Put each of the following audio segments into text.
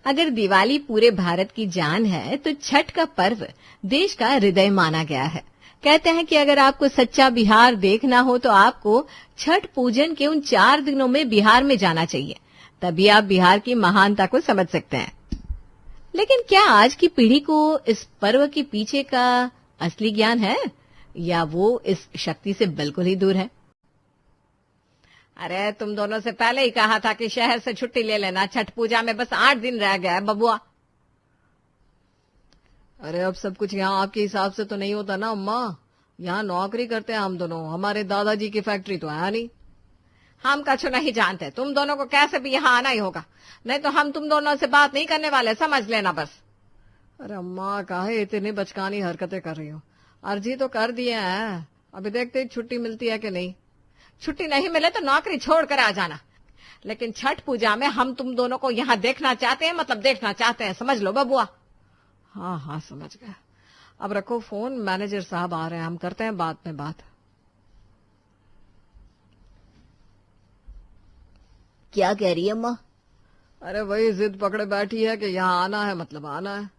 अगर दिवाली पूरे भारत की जान है तो छठ का पर्व देश का हृदय माना गया है। कहते हैं कि अगर आपको सच्चा बिहार देखना हो तो आपको छठ पूजन के उन 4 दिनों में बिहार में जाना चाहिए, तभी आप बिहार की महानता को समझ सकते हैं। लेकिन क्या आज की पीढ़ी को इस पर्व के पीछे का असली ज्ञान है या वो इस शक्ति से बिल्कुल ही दूर है? अरे तुम दोनों से पहले ही कहा था कि शहर से छुट्टी ले लेना, छठ पूजा में बस 8 दिन रह गया है बबुआ। अरे अब सब कुछ यहाँ आपके हिसाब से तो नहीं होता ना अम्मा। यहाँ नौकरी करते हैं हम दोनों, हमारे दादाजी की फैक्ट्री तो है नहीं। हम कछु नहीं जानते, तुम दोनों को कैसे भी यहाँ आना ही होगा, नहीं तो हम तुम दोनों से बात नहीं करने वाले, समझ लेना बस। अरे अम्मा काहे इतनी बचकानी हरकतें कर रही हो? अर्जी तो कर दिए हैं, अभी देखते ही छुट्टी मिलती है कि नहीं। छुट्टी नहीं मिले तो नौकरी छोड़कर आ जाना, लेकिन छठ पूजा में हम तुम दोनों को यहाँ देखना चाहते हैं, मतलब देखना चाहते हैं, समझ लो बबुआ। हाँ हाँ समझ गया। अब रखो फोन, मैनेजर साहब आ रहे हैं, हम करते हैं बाद में बात। क्या कह रही है अम्मा? अरे वही जिद पकड़े बैठी है कि यहाँ आना है मतलब आना है।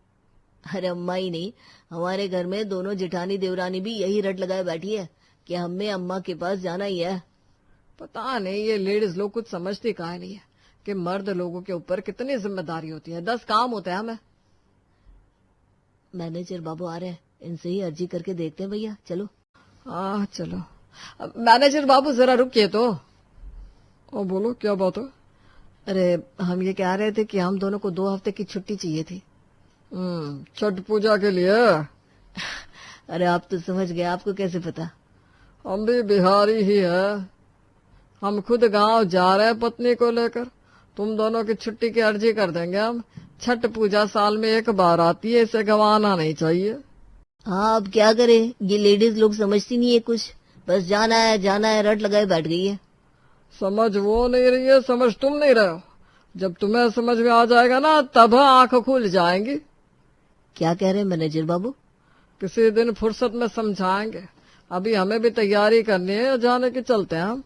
अरे अम्मा ही नहीं, हमारे घर में दोनों जेठानी देवरानी भी यही रट लगाए बैठी है कि हमें अम्मा के पास जाना ही है। पता नहीं ये लेडीज लोग कुछ समझती काहे नहीं है कि मर्द लोगों के ऊपर कितनी जिम्मेदारी होती है, 10 काम होते हैं हमें। मैनेजर बाबू आ रहे हैं, इनसे ही अर्जी करके देखते हैं भैया, चलो। हाँ चलो। मैनेजर बाबू जरा रुकिए तो। ओ बोलो क्या बात है? अरे हम ये कह रहे थे कि हम दोनों को 2 हफ्ते की छुट्टी चाहिए थी। छठ पूजा के लिए? अरे आप तो समझ गए, आपको कैसे पता? हम भी बिहारी ही है, हम खुद गांव जा रहे हैं पत्नी को लेकर। तुम दोनों की छुट्टी की अर्जी कर देंगे हम। छठ पूजा साल में एक बार आती है, इसे गंवाना नहीं चाहिए। हाँ अब क्या करें, ये लेडीज लोग समझती नहीं है कुछ, बस जाना है रट लगाए बैठ गई है। समझ वो नहीं रही है, समझ तुम नहीं रहे हो। जब तुम्हें समझ में आ जाएगा ना तब आंख खुल जाएंगी। क्या कह रहे हैं मैनेजर बाबू? किसी दिन फुर्सत में समझाएंगे, अभी हमें भी तैयारी करनी है, जाने के चलते हैं हम।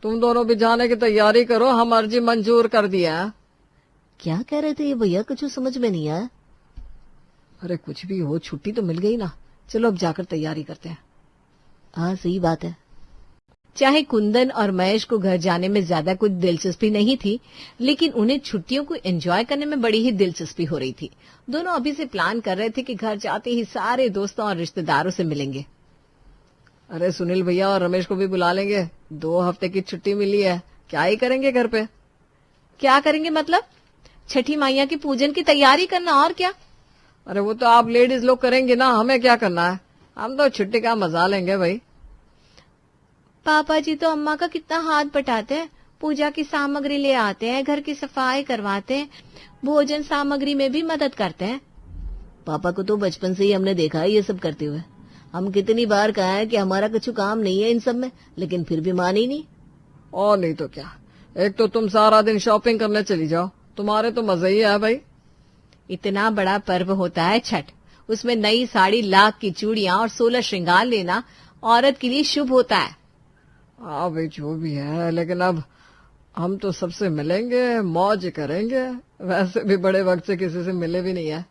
तुम दोनों भी जाने की तैयारी करो, हम अर्जी मंजूर कर दिया है। क्या कह रहे थे ये भैया, कुछ समझ में नहीं आया। अरे कुछ भी हो, छुट्टी तो मिल गई ना, चलो अब जाकर तैयारी करते हैं। हाँ सही बात है। चाहे कुंदन और महेश को घर जाने में ज्यादा कुछ दिलचस्पी नहीं थी, लेकिन उन्हें छुट्टियों को एंजॉय करने में बड़ी ही दिलचस्पी हो रही थी। दोनों अभी से प्लान कर रहे थे कि घर जाते ही सारे दोस्तों और रिश्तेदारों से मिलेंगे। अरे सुनील भैया और रमेश को भी बुला लेंगे, 2 हफ्ते की छुट्टी मिली है, क्या ही करेंगे घर पे। क्या करेंगे मतलब? छठी मैया की पूजन की तैयारी करना, और क्या? अरे वो तो आप लेडीज लोग करेंगे ना, हमें क्या करना है, हम तो छुट्टी का मजा लेंगे भाई। पापा जी तो अम्मा का कितना हाथ बटाते हैं, पूजा की सामग्री ले आते हैं, घर की सफाई करवाते हैं, भोजन सामग्री में भी मदद करते हैं। पापा को तो बचपन से ही हमने देखा है ये सब करते हुए। हम कितनी बार कहा है कि हमारा कुछ काम नहीं है इन सब में, लेकिन फिर भी मानी ही नहीं। और नहीं तो क्या, एक तो तुम सारा दिन शॉपिंग करने चली जाओ, तुम्हारे तो मजा ही है भाई। इतना बड़ा पर्व होता है छठ, उसमें नई साड़ी, लाख की चूड़ियां और 16 श्रृंगार लेना औरत के लिए शुभ होता है। हाँ भाई जो भी है, लेकिन अब हम तो सबसे मिलेंगे, मौज करेंगे, वैसे भी बड़े वक्त से किसी से मिले भी नहीं है।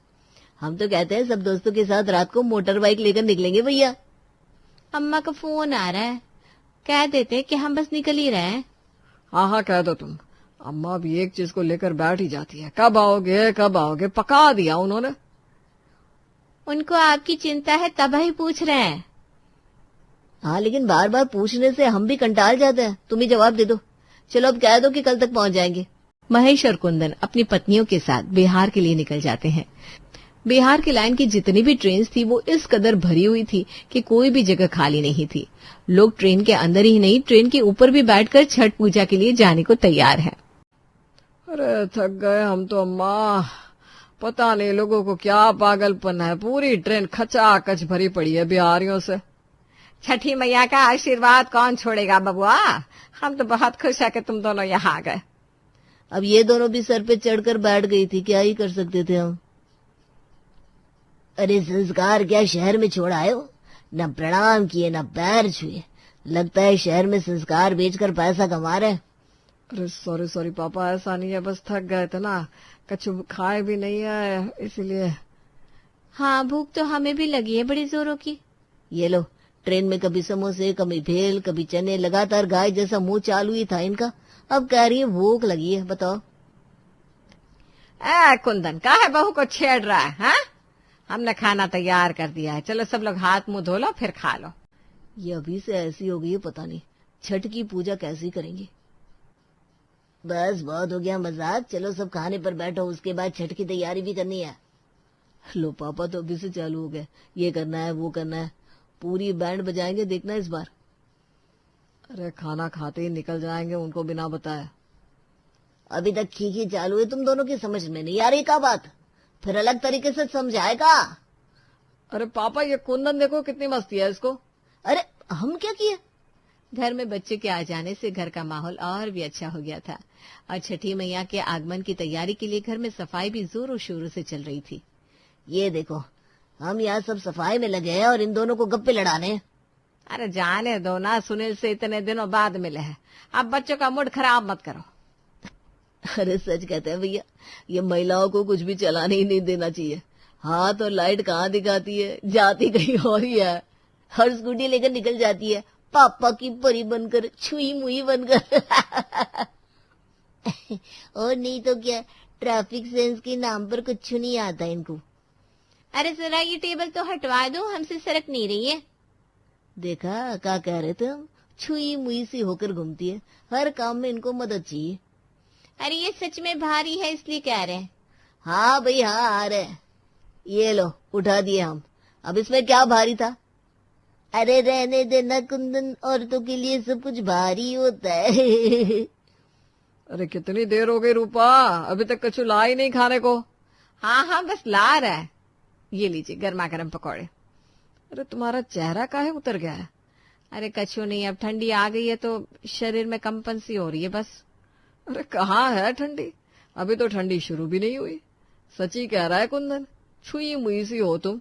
हम तो कहते हैं सब दोस्तों के साथ रात को मोटर बाइक लेकर निकलेंगे भैया। अम्मा का फोन आ रहा है, कह देते कि हम बस निकल ही रहे हैं। हाँ हाँ कह दो तुम, अम्मा भी एक चीज को लेकर बैठ ही जाती है, कब आओगे कब आओगे, पका दिया उन्होंने। उनको आपकी चिंता है तब ही पूछ रहे हैं। हाँ लेकिन बार बार पूछने से हम भी कंटाल जाते हैं, तुम ही जवाब दे दो। चलो अब कह दो कि कल तक पहुंच जाएंगे। महेश और कुंदन अपनी पत्नियों के साथ बिहार के लिए निकल जाते हैं। बिहार की लाइन की जितनी भी ट्रेन थी वो इस कदर भरी हुई थी कि कोई भी जगह खाली नहीं थी। लोग ट्रेन के अंदर ही नहीं, ट्रेन के ऊपर भी बैठकर छठ पूजा के लिए जाने को तैयार हैं। अरे थक गए हम तो अम्मा, पता नहीं लोगों को क्या पागलपन है, पूरी ट्रेन खचाखच भरी पड़ी है बिहारियों से। छठी मैया का आशीर्वाद कौन छोड़ेगा बबुआ, हम तो बहुत खुश है कि तुम दोनों यहाँ आ गए। अब ये दोनों भी सर पे चढ़कर बैठ गई थी, क्या ही कर सकते थे हम। अरे संस्कार क्या शहर में छोड़ आए हो, न प्रणाम किए न पैर छुए, लगता है शहर में संस्कार बेचकर पैसा कमा रहे। अरे सॉरी सॉरी पापा, ऐसा नहीं है, बस थक गए थे ना, कछु खाए भी नहीं है इसीलिए। हाँ, भूख तो हमें भी लगी है बड़ी जोरों की। ये लो, ट्रेन में कभी समोसे, कभी भेल, कभी चने, लगातार गाय जैसा मुंह चालू ही था इनका। अब कह रही है भूख लगी है, बताओ। कुंदन, का है बहू को छेड़ रहा है? हाँ, हमने खाना तैयार कर दिया है, चलो सब लोग हाथ मुंह धो लो फिर खा लो। ये अभी से ऐसी हो गई है, पता नहीं छठ की पूजा कैसी करेंगे। बस बहुत हो गया मजाक, चलो सब खाने पर बैठो, उसके बाद छठ की तैयारी भी करनी है। लो पापा तो अभी से चालू हो गए, ये करना है वो करना है, पूरी बैंड बजाएंगे, देखना इस बार। अरे खाना खाते ही निकल जाएंगे उनको बिना बताए। अभी तक खीखी चालू है, तुम दोनों की समझ में नहीं आ रही का बात, फिर अलग तरीके से समझाएगा। अरे पापा ये कुंदन देखो कितनी मस्ती है इसको। अरे हम क्या किए? घर में बच्चे के आ जाने से घर का माहौल और भी अच्छा हो गया था और छठी मैया के आगमन की तैयारी के लिए घर में सफाई भी जोरों शोरों से चल रही थी। ये देखो, हम यहाँ सब सफाई में लगे हैं और इन दोनों को गप्पे लड़ाने। अरे जाने दो ना, सुनील से इतने दिनों बाद मिले हैं, अब बच्चों का मूड खराब मत करो। अरे सच कहते हैं भैया, ये महिलाओं को कुछ भी चलाने ही नहीं देना चाहिए। हाँ तो लाइट कहाँ दिखाती है, जाती कहीं और ही है। हर स्कूटी लेकर निकल जाती है, पापा की परी बनकर, छुई मुई बनकर। और नहीं तो क्या, ट्रैफिक सेंस के नाम पर कुछ नहीं आता इनको। अरे जरा ये टेबल तो हटवा दो, हमसे सरक नहीं रही है। देखा क्या कह रहे थे हम, छुई मुई सी होकर घूमती है, हर काम में इनको मदद चाहिए। अरे ये सच में भारी है इसलिए कह रहे हैं। हाँ भाई हाँ, आ रहे। ये लो उठा दिए हम, अब इसमें क्या भारी था। अरे रहने देना कुंदन, औरतों के लिए सब कुछ भारी होता है। अरे कितनी देर हो गई रूपा, अभी तक कछु ला ही नहीं खाने को। हाँ हाँ बस ला रहा है, ये लीजिए गर्मा गर्म पकौड़े। अरे तुम्हारा चेहरा काहे उतर गया है? अरे कछु नहीं, अब ठंडी आ गई है तो शरीर में कंपन सी हो रही है बस। अरे कहाँ है ठंडी, अभी तो ठंडी शुरू भी नहीं हुई। सची कह रहा है कुंदन, छुई मुई सी हो तुम।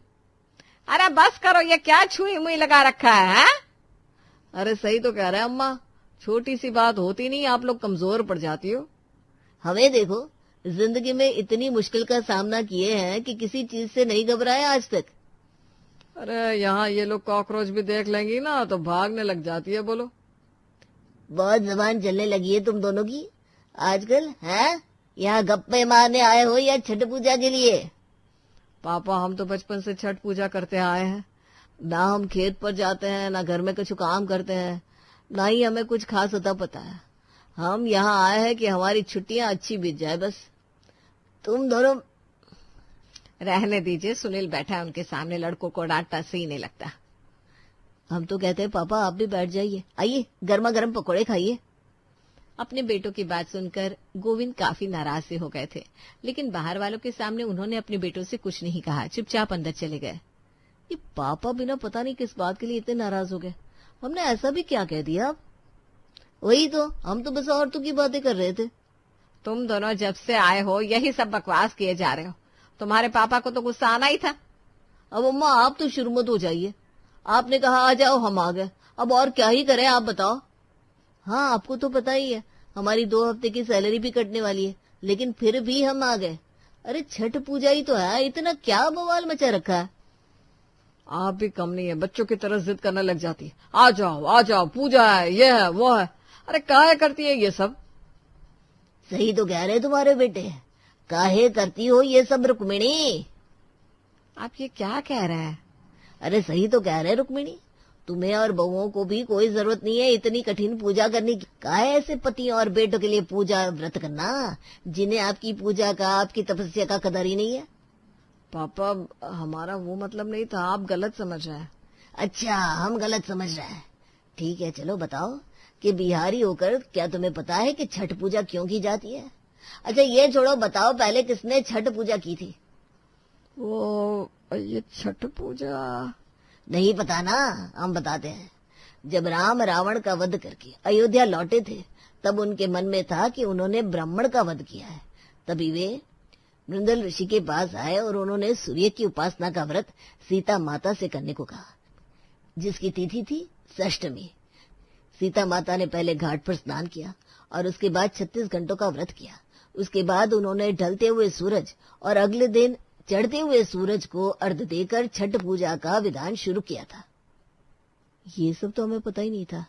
अरे बस करो, ये क्या छुई मुई लगा रखा है? अरे सही तो कह रहे हैं अम्मा, छोटी सी बात होती नहीं आप लोग कमजोर पड़ जाती हो। हमें देखो, जिंदगी में इतनी मुश्किल का सामना किए हैं कि किसी चीज से नहीं घबराए आज तक। अरे यहाँ ये लोग कॉकरोच भी देख लेंगी ना तो भागने लग जाती है। बोलो, बहुत जबान चलने लगी है तुम दोनों की आजकल, हैं? यहाँ गप्पे मारने आए हो या छठ पूजा के लिए? पापा हम तो बचपन से छठ पूजा करते आए हैं, ना हम खेत पर जाते हैं, ना घर में कुछ काम करते हैं, ना ही हमें कुछ खास होता पता है। हम यहाँ आए हैं कि हमारी छुट्टियां अच्छी बीत जाए बस। तुम दोनों रहने दीजिए, सुनील बैठा है उनके सामने, लड़कों को डांटना सही नहीं लगता। हम तो कहते हैं पापा आप भी बैठ जाइए, आइए गर्मा गर्म पकौड़े खाइए। अपने बेटों की बात सुनकर गोविंद काफी नाराज से हो गए थे, लेकिन बाहर वालों के सामने उन्होंने अपने बेटों से कुछ नहीं कहा, चुपचाप अंदर चले गए। ये पापा बिना पता नहीं किस बात के लिए इतने नाराज हो गए, हमने ऐसा भी क्या कह दिया? अब वही तो, हम तो बस औरतों की बातें कर रहे थे। तुम दोनों जब से आए हो यही सब बकवास किए जा रहे हो, तुम्हारे पापा को तो गुस्सा आना ही था। अब अम्मा आप तो शुरू मत हो जाइए, आपने कहा आ जाओ, हम आ गए, अब और क्या ही करें आप बताओ। हाँ आपको तो पता ही है, हमारी 2 हफ्ते की सैलरी भी कटने वाली है, लेकिन फिर भी हम आ गए। अरे छठ पूजा ही तो है, इतना क्या बवाल मचा रखा है। आप भी कम नहीं है, बच्चों की तरह जिद करने लग जाती है, आ जाओ पूजा है, ये है वो है। अरे काहे करती है ये सब? सही तो कह रहे तुम्हारे बेटे, काहे करती हो ये सब रुक्मिणी? आप ये क्या कह रहे हैं? अरे सही तो कह रहे रुक्मिणी, तुम्हें और बहुओं को भी कोई जरूरत नहीं है इतनी कठिन पूजा करने की। काहे ऐसे पति और बेटों के लिए पूजा व्रत करना, जिन्हें आपकी पूजा का, आपकी तपस्या का कदर ही नहीं है। पापा हमारा वो मतलब नहीं था, आप गलत समझ रहे हैं। अच्छा हम गलत समझ रहे हैं, ठीक है चलो बताओ कि बिहारी होकर क्या तुम्हें पता है कि छठ पूजा क्यों की जाती है? अच्छा ये छोड़ो, बताओ पहले किसने छठ पूजा की थी? वो ये छठ पूजा नहीं पता ना, हम बताते हैं। जब राम रावण का वध करके अयोध्या लौटे थे, तब उनके मन में था कि उन्होंने ब्राह्मण का वध किया है। तभी वे मृंदल ऋषि के पास आए और उन्होंने सूर्य की उपासना का व्रत सीता माता से करने को कहा, जिसकी तिथि थी षष्ठमी। सीता माता ने पहले घाट पर स्नान किया और उसके बाद 36 घंटों का व्रत किया। उसके बाद उन्होंने ढलते हुए सूरज और अगले दिन चढ़ते हुए सूरज को अर्घ्य देकर छठ पूजा का विधान शुरू किया था। ये सब तो हमें पता ही नहीं था।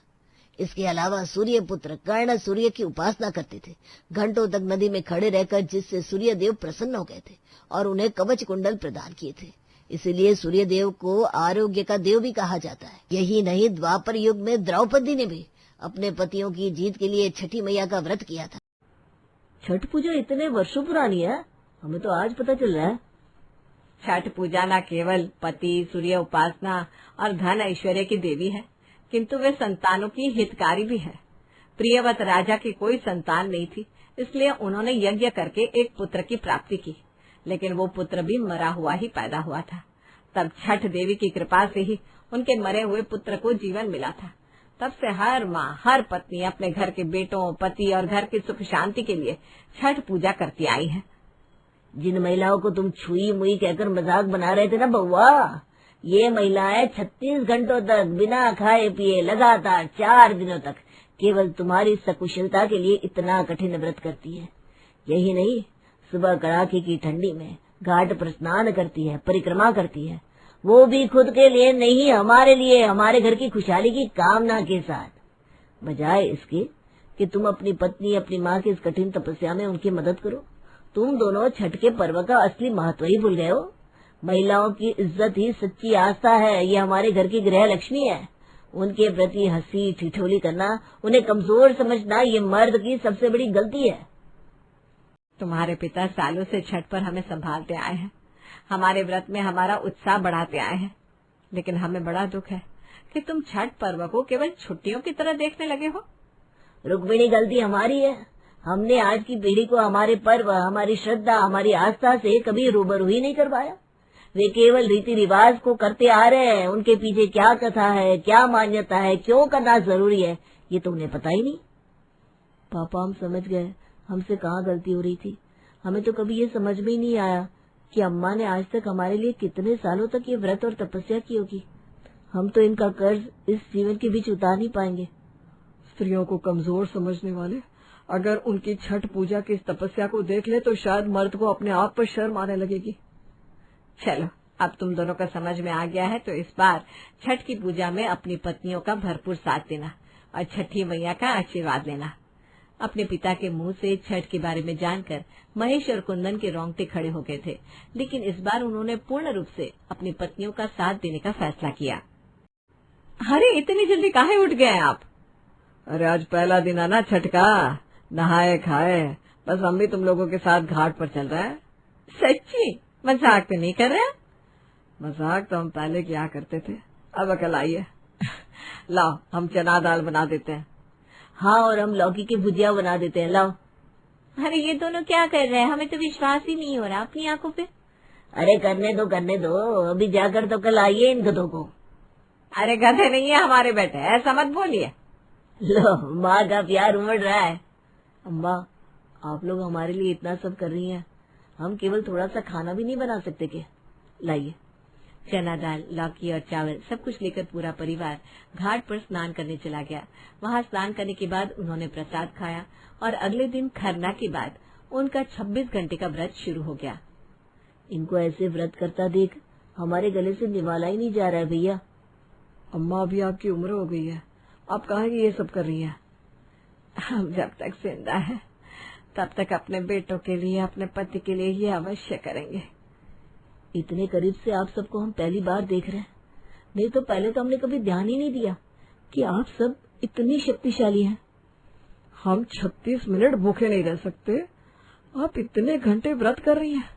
इसके अलावा सूर्य पुत्र कर्ण सूर्य की उपासना करते थे, घंटों तक नदी में खड़े रहकर, जिससे सूर्य देव प्रसन्न हो गए थे और उन्हें कवच कुंडल प्रदान किए थे। इसीलिए सूर्य देव को आरोग्य का देव भी कहा जाता है। यही नहीं, द्वापर युग में द्रौपदी ने भी अपने पतियों की जीत के लिए छठी मैया का व्रत किया था। छठ पूजा इतने वर्षों पुरानी है, हमें तो आज पता चल रहा है। छठ पूजा न केवल पति, सूर्य उपासना और धन ऐश्वर्य की देवी है, किंतु वे संतानों की हितकारी भी है। प्रियव्रत राजा की कोई संतान नहीं थी, इसलिए उन्होंने यज्ञ करके एक पुत्र की प्राप्ति की, लेकिन वो पुत्र भी मरा हुआ ही पैदा हुआ था। तब छठ देवी की कृपा से ही उनके मरे हुए पुत्र को जीवन मिला था। तब से हर माँ, हर पत्नी अपने घर के बेटों, पति और घर की सुख शांति के लिए छठ पूजा करती आई है। जिन महिलाओं को तुम छुई मुई कहकर मजाक बना रहे थे ना बउआ, ये महिलाएं 36 घंटों तक बिना खाए पिए लगातार 4 दिनों तक केवल तुम्हारी सकुशलता के लिए इतना कठिन व्रत करती है। यही नहीं, सुबह कड़ाके की ठंडी में घाट पर स्नान करती है, परिक्रमा करती है, वो भी खुद के लिए नहीं, हमारे लिए, हमारे घर की खुशहाली की कामना के साथ। बजाय इसके कि तुम अपनी पत्नी, अपनी माँ की इस कठिन तपस्या में उनकी मदद करो, तुम दोनों छठ के पर्व का असली महत्व ही भूल गए हो। महिलाओं की इज्जत ही सच्ची आस्था है, ये हमारे घर की गृह लक्ष्मी है। उनके प्रति हंसी ठिठोली करना, उन्हें कमजोर समझना, ये मर्द की सबसे बड़ी गलती है। तुम्हारे पिता सालों से छठ पर हमें संभालते आए हैं, हमारे व्रत में हमारा उत्साह बढ़ाते आए हैं, लेकिन हमें बड़ा दुख है कि तुम छठ पर्व को केवल छुट्टियों की तरह देखने लगे हो। रुक्मिणी, गलती हमारी है। हमने आज की पीढ़ी को हमारे पर्व, हमारी श्रद्धा, हमारी आस्था से कभी रूबरू ही नहीं करवाया। वे केवल रीति रिवाज को करते आ रहे हैं। उनके पीछे क्या कथा है, क्या मान्यता है, क्यों करना जरूरी है, ये तो उन्हें पता ही नहीं। पापा, हम समझ गए हमसे कहाँ गलती हो रही थी। हमें तो कभी ये समझ में ही नहीं आया कि अम्मा ने आज तक हमारे लिए कितने सालों तक ये व्रत और तपस्या की होगी। हम तो इनका कर्ज इस जीवन के बीच उतार नहीं पाएंगे। स्त्रियों को कमजोर समझने वाले अगर उनकी छठ पूजा की इस तपस्या को देख ले तो शायद मर्द को अपने आप पर शर्म आने लगेगी। चलो, अब तुम दोनों का समझ में आ गया है, तो इस बार छठ की पूजा में अपनी पत्नियों का भरपूर साथ देना और छठी मैया का आशीर्वाद लेना। अपने पिता के मुंह से छठ के बारे में जानकर महेश और कुंदन के रोंगटे खड़े हो गए थे, लेकिन इस बार उन्होंने पूर्ण रूप से अपनी पत्नियों का साथ देने का फैसला किया। अरे, इतनी जल्दी काहे उठ गए आप? अरे, आज पहला दिन है ना छठ का, नहाए खाए, बस हम भी तुम लोगों के साथ घाट पर चल रहे हैं। सच्ची? मजाक तो नहीं कर रहे? मजाक तो हम पहले किया करते थे, अब अकल आई है। लाओ, हम चना दाल बना देते हैं। हाँ, और हम लौकी की भुजिया बना देते हैं। लाओ। अरे, ये दोनों क्या कर रहे हैं? हमें तो विश्वास ही नहीं हो रहा अपनी आंखों पे। अरे, करने दो, अभी जाकर तो कल आइए इन गधों को। अरे, गधे नहीं है हमारे बेटे, ऐसा मत बोलिए। लो, माँ का प्यार उमड़ रहा है। अम्मा, आप लोग हमारे लिए इतना सब कर रही हैं, हम केवल थोड़ा सा खाना भी नहीं बना सकते क्या? लाइए। चना दाल, लौकी और चावल सब कुछ लेकर पूरा परिवार घाट पर स्नान करने चला गया। वहाँ स्नान करने के बाद उन्होंने प्रसाद खाया और अगले दिन खरना के बाद उनका 26 घंटे का व्रत शुरू हो गया। इनको ऐसे व्रत करता देख हमारे गले से निवाला ही नहीं जा रहा है भैया। अम्मा, अभी आपकी उम्र हो गई है, आप काहे ये सब कर रही हैं? हम जब तक जिंदा है तब तक अपने बेटों के लिए, अपने पति के लिए ये अवश्य करेंगे। इतने करीब से आप सबको हम पहली बार देख रहे हैं, नहीं तो पहले तो हमने कभी ध्यान ही नहीं दिया कि आप सब इतनी शक्तिशाली हैं। हम 36 मिनट भूखे नहीं रह सकते, आप इतने घंटे व्रत कर रही हैं।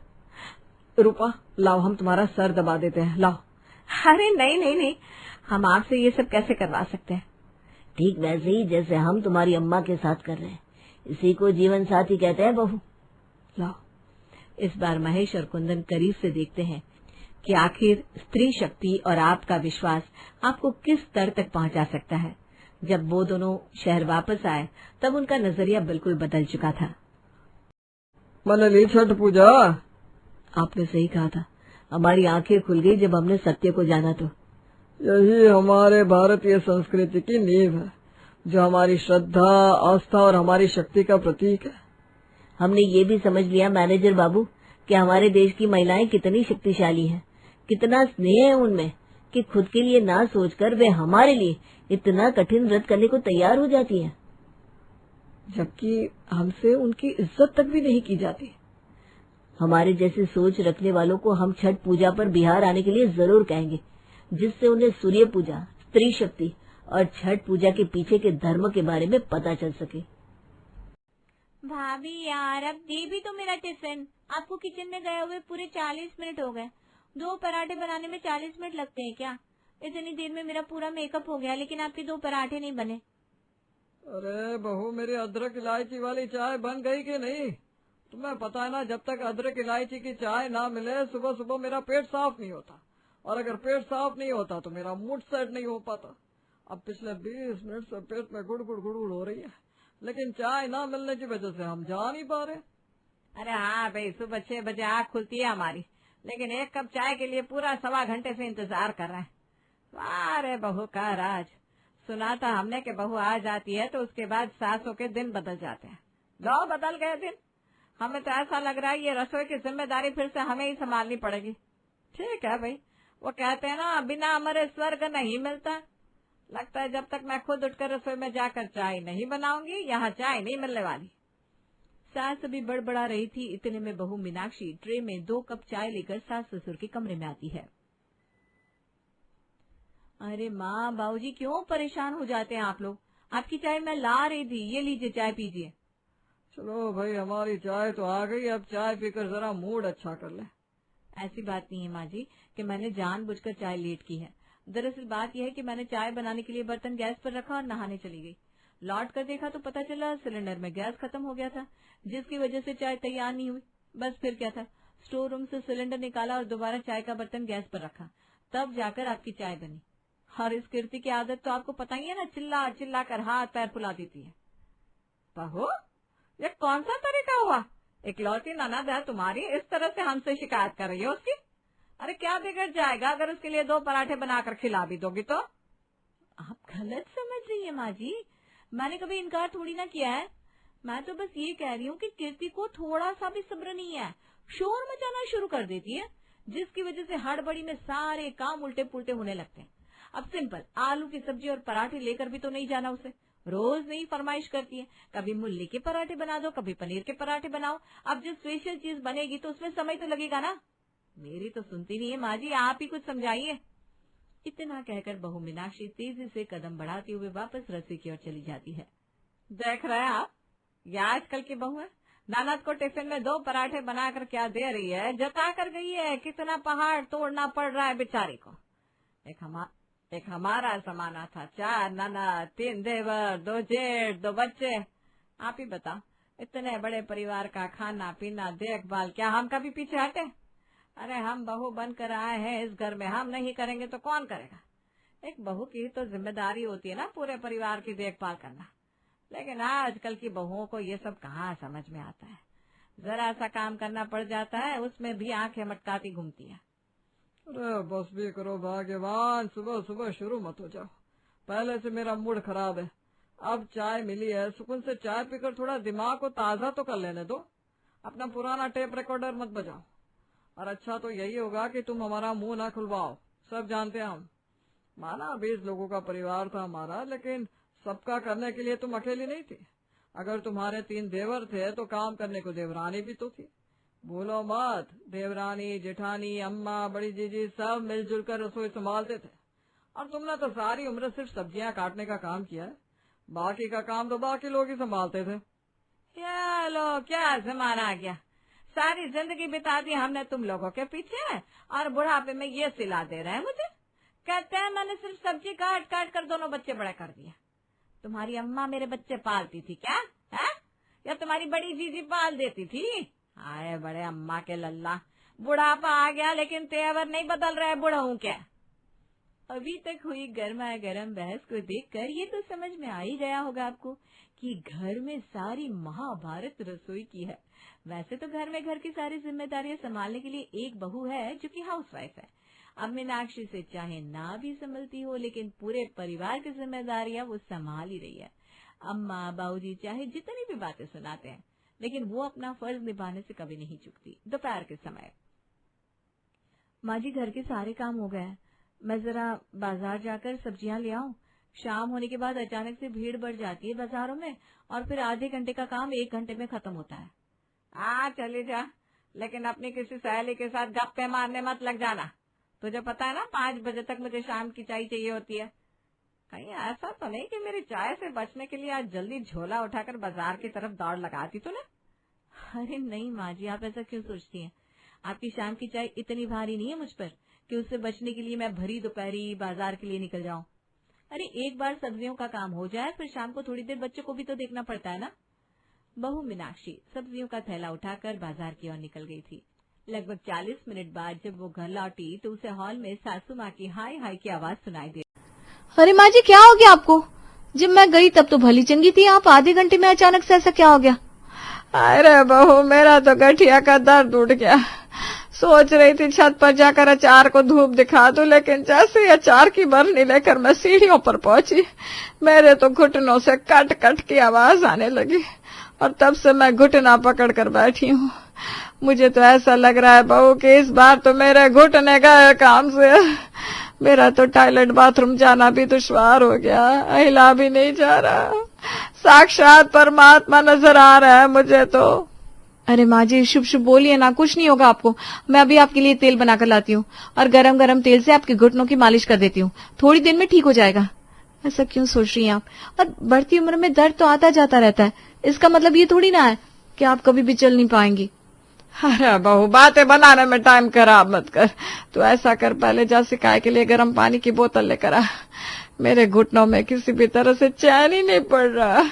रूपा, लाओ, हम तुम्हारा सर दबा देते हैं, लाओ। अरे नहीं, हम आपसे ये सब कैसे करवा सकते हैं? ठीक वैसे ही जैसे हम तुम्हारी अम्मा के साथ कर रहे हैं। इसी को जीवन साथी कहते हैं बहू। लाओ। इस बार महेश और कुंदन करीब से देखते हैं कि आखिर स्त्री शक्ति और आपका विश्वास आपको किस स्तर तक पहुंचा सकता है। जब वो दोनों शहर वापस आए तब उनका नजरिया बिल्कुल बदल चुका था। मन ली छठ पूजा? आपने सही कहा था, हमारी आंखें खुल गई जब हमने सत्य को जाना। तो यही हमारे भारतीय संस्कृति की नींव है। जो हमारी श्रद्धा, आस्था और हमारी शक्ति का प्रतीक है। हमने ये भी समझ लिया मैनेजर बाबू कि हमारे देश की महिलाएं कितनी शक्तिशाली हैं, कितना स्नेह है उनमें कि खुद के लिए ना सोचकर वे हमारे लिए इतना कठिन व्रत करने को तैयार हो जाती हैं, जबकि हमसे उनकी इज्जत तक भी नहीं की जाती। हमारे जैसे सोच रखने वालों को हम छठ पूजा पर बिहार आने के लिए जरूर कहेंगे, जिससे उन्हें सूर्य पूजा, स्त्री शक्ति और छठ पूजा के पीछे के धर्म के बारे में पता चल सके। भाभी यार, अब दे भी तो मेरा टिफिन। आपको किचन में गए हुए पूरे 40 मिनट हो गए। 2 पराठे बनाने में 40 मिनट लगते हैं क्या? इतनी देर में मेरा पूरा मेकअप हो गया, लेकिन आपके 2 पराठे नहीं बने। अरे बहू, मेरी अदरक इलायची वाली चाय बन गई कि नहीं? तुम्हें पता है ना, जब तक अदरक इलायची की चाय ना मिले सुबह सुबह मेरा पेट साफ नहीं होता, और अगर पेट साफ नहीं होता तो मेरा मूड सेट नहीं हो पाता। अब पिछले 20 मिनट से पेट में गुड़गुड़ गुड़गुड़ हो रही है, लेकिन चाय ना मिलने की वजह से हम जा नहीं पा रहे। अरे हाँ भाई, सुबह 6 बजे आँख खुलती है हमारी, लेकिन 1 कप चाय के लिए पूरा 1.25 घंटे से इंतजार कर रहे हैं। अरे बहू का राज, सुना था हमने कि बहू आ जाती है तो उसके बाद सासों के दिन बदल जाते हैं। लो, बदल गए दिन। हमें तो ऐसा लग रहा है ये रसोई की जिम्मेदारी फिर से हमें ही संभालनी पड़ेगी। ठीक है भाई, वो कहते हैं ना, बिना अमरे स्वर्ग नहीं मिलता। लगता है जब तक मैं खुद उठकर रसोई में जाकर चाय नहीं बनाऊंगी, यहाँ चाय नहीं मिलने वाली। सास अभी बड़बड़ा रही थी, इतने में बहू मीनाक्षी ट्रे में 2 कप चाय लेकर सास ससुर के कमरे में आती है। अरे माँ, बाबूजी क्यों परेशान हो जाते हैं आप लोग? आपकी चाय मैं ला रही थी, ये लीजिए चाय पीजिए। चलो भाई, हमारी चाय तो आ गई, अब चाय पीकर जरा मूड अच्छा कर ले। ऐसी बात नहीं है माँ जी कि मैंने जानबूझकर चाय लेट की है। दरअसल बात यह है कि मैंने चाय बनाने के लिए बर्तन गैस पर रखा और नहाने चली गई। लौट कर देखा तो पता चला सिलेंडर में गैस खत्म हो गया था, जिसकी वजह से चाय तैयार नहीं हुई। बस फिर क्या था, स्टोर रूम से सिलेंडर निकाला और दोबारा चाय का बर्तन गैस पर रखा, तब जाकर आपकी चाय बनी। और इस कीर्ति की आदत तो आपको पता ही है ना, चिल्ला चिल्ला कर हाथ पैर फुला देती है। बहू, ये कौन सा तरीका हुआ? इकलौती ननद है तुम्हारी, इस तरह से हमसे शिकायत कर रही हो उसकी? अरे क्या बिगड़ जाएगा अगर उसके लिए 2 पराठे बनाकर खिला भी दोगी तो? आप गलत समझ रही है माँ जी, मैंने कभी इनकार थोड़ी ना किया है। मैं तो बस ये कह रही हूँ कि कीर्ति को थोड़ा सा भी सब्र नहीं है, शोर मचाना शुरू कर देती है, जिसकी वजह से हड़बड़ी में सारे काम उल्टे पुल्टे होने लगते हैं। अब सिंपल आलू की सब्जी और पराठे लेकर भी तो नहीं जाना उसे, रोज नई फरमाइश करती है, कभी मूली के पराठे बना दो, कभी पनीर के पराठे बनाओ। अब जो स्पेशल चीज बनेगी तो उसमें समय तो लगेगा ना। मेरी तो सुनती नहीं है माँ जी, आप ही कुछ समझाइए। इतना कहकर बहू मीनाक्षी तेजी से कदम बढ़ाते हुए वापस रसोई की ओर चली जाती है। देख रहे हैं आप, ये आजकल की बहू है, ननद को टिफिन में 2 पराठे बनाकर क्या दे रही है, जता कर गई है कितना पहाड़ तोड़ना पड़ रहा है बेचारी को। एक हमारा जमाना था, 4 ननद, 3 देवर, 2 जेठ, 2 बच्चे। आप ही बताओ, इतने बड़े परिवार का खाना पीना देखभाल, क्या हम कभी पीछे हटे? अरे हम बहू बनकर आए हैं इस घर में, हम नहीं करेंगे तो कौन करेगा? एक बहू की तो जिम्मेदारी होती है ना पूरे परिवार की देखभाल करना, लेकिन आजकल की बहुओं को ये सब कहाँ समझ में आता है। जरा सा काम करना पड़ जाता है, उसमें भी आंखें मटकाती घूमती है। अरे बस भी करो भाग्यवान, सुबह सुबह शुरू मत हो जाओ, पहले से मेरा मूड खराब है। अब चाय मिली है, सुकून से चाय पीकर थोड़ा दिमाग को ताजा तो कर लेने दो। अपना पुराना टेप रिकॉर्डर मत बजाओ, और अच्छा तो यही होगा कि तुम हमारा मुंह ना खुलवाओ। सब जानते हैं हम, माना 20 लोगों का परिवार था हमारा, लेकिन सबका करने के लिए तुम अकेली नहीं थी। अगर तुम्हारे 3 देवर थे तो काम करने को देवरानी भी तो थी। भूलो मत, देवरानी, जेठानी, अम्मा, बड़ी जीजी सब मिलजुल कर रसोई संभालते थे, और तुमने तो सारी उम्र सिर्फ सब्जियां काटने का काम किया है, बाकी का काम तो बाकी लोग ही संभालते थे। क्या लो, क्या जमाना आ गया, सारी जिंदगी बिता दी हमने तुम लोगों के पीछे, और बुढ़ापे में ये सिला दे रहे हैं मुझे। कहते हैं मैंने सिर्फ सब्जी काट काट कर दोनों बच्चे बड़े कर दिए। तुम्हारी अम्मा मेरे बच्चे पालती थी क्या है? या तुम्हारी बड़ी जीजी पाल देती थी? आए बड़े अम्मा के लल्ला, बुढ़ापा आ गया लेकिन तेवर नहीं बदल रहे बुढ़ाऊ के। अभी तक हुई गर्मा गर्म बहस को देखकर ये तो समझ में आ ही गया होगा आपको कि घर में सारी महाभारत रसोई की है। वैसे तो घर में घर की सारी जिम्मेदारियां संभालने के लिए एक बहू है जो कि हाउसवाइफ है। अब मीनाक्षी से चाहे ना भी संभलती हो, लेकिन पूरे परिवार की जिम्मेदारियां वो संभाल ही रही है। अम्मा बाबूजी चाहे जितनी भी बातें सुनाते हैं, लेकिन वो अपना फर्ज निभाने से कभी नहीं चूकती। दोपहर के समय, माँ जी घर के सारे काम हो गए हैं, मैं जरा बाजार जाकर सब्जियां ले आऊं। शाम होने के बाद अचानक से भीड़ बढ़ जाती है बाजारों में, और फिर आधे घंटे का काम 1 घंटे में खत्म होता है। चले जा, लेकिन अपनी किसी सहेली के साथ गप्पे मारने मत लग जाना। तुझे पता है ना 5 बजे तक मुझे शाम की चाय चाहिए होती है। कहीं ऐसा तो नहीं कि मेरी चाय से बचने के लिए आज जल्दी झोला उठाकर बाजार की तरफ दौड़ लगाती तूने? अरे नहीं माँ जी, आप ऐसा क्यों सोचती हैं? आपकी शाम की चाय इतनी भारी नहीं है मुझ पर कि उससे बचने के लिए मैं भरी दोपहरी बाजार के लिए निकल जाऊं। अरे एक बार सब्जियों का काम हो जाए, फिर शाम को थोड़ी देर बच्चों को भी तो देखना पड़ता है ना। बहू मीनाक्षी सब्जियों का थैला उठाकर बाजार की ओर निकल गई थी। लगभग 40 मिनट बाद जब वो घर लौटी तो उसे हॉल में सासू माँ की हाय हाय की आवाज सुनाई दी। अरे माँ जी, क्या हो गया आपको? जब मैं गई तब तो भली चंगी थी, आप आधे घंटे में अचानक से ऐसा क्या हो गया? अरे बहू, मेरा तो गठिया का दर्द उठ गया। सोच रही थी छत पर जाकर अचार को धूप दिखा दूं, लेकिन जैसे ही अचार की बरनी लेकर मैं सीढ़ियों पर पहुंची, मेरे तो घुटनों से कट कट की आवाज आने लगी, और तब से मैं घुटना पकड़ कर बैठी हूँ। मुझे तो ऐसा लग रहा है बहू कि इस बार तो मेरे घुटने गए काम से। मेरा तो टॉयलेट बाथरूम जाना भी दुश्वार हो गया, हिला भी नहीं जा रहा। साक्षात परमात्मा नजर आ रहा है मुझे तो। अरे माँ जी, शुभ शुभ बोलिए ना, कुछ नहीं होगा आपको। मैं अभी आपके लिए तेल बनाकर लाती हूँ और गरम गरम तेल से आपके घुटनों की मालिश कर देती हूँ, थोड़ी देर में ठीक हो जाएगा। ऐसा क्यों सोच रही हैं आप? और बढ़ती उम्र में दर्द तो आता जाता रहता है, इसका मतलब ये थोड़ी ना है कि आप कभी भी चल नहीं पाएंगी। अरे बहू, बातें बनाने में टाइम खराब मत कर। तू ऐसा कर, पहले जा सिकाई के लिए गर्म पानी की बोतल लेकर आ। मेरे घुटनों में किसी भी तरह से चैन ही नहीं पड़ रहा।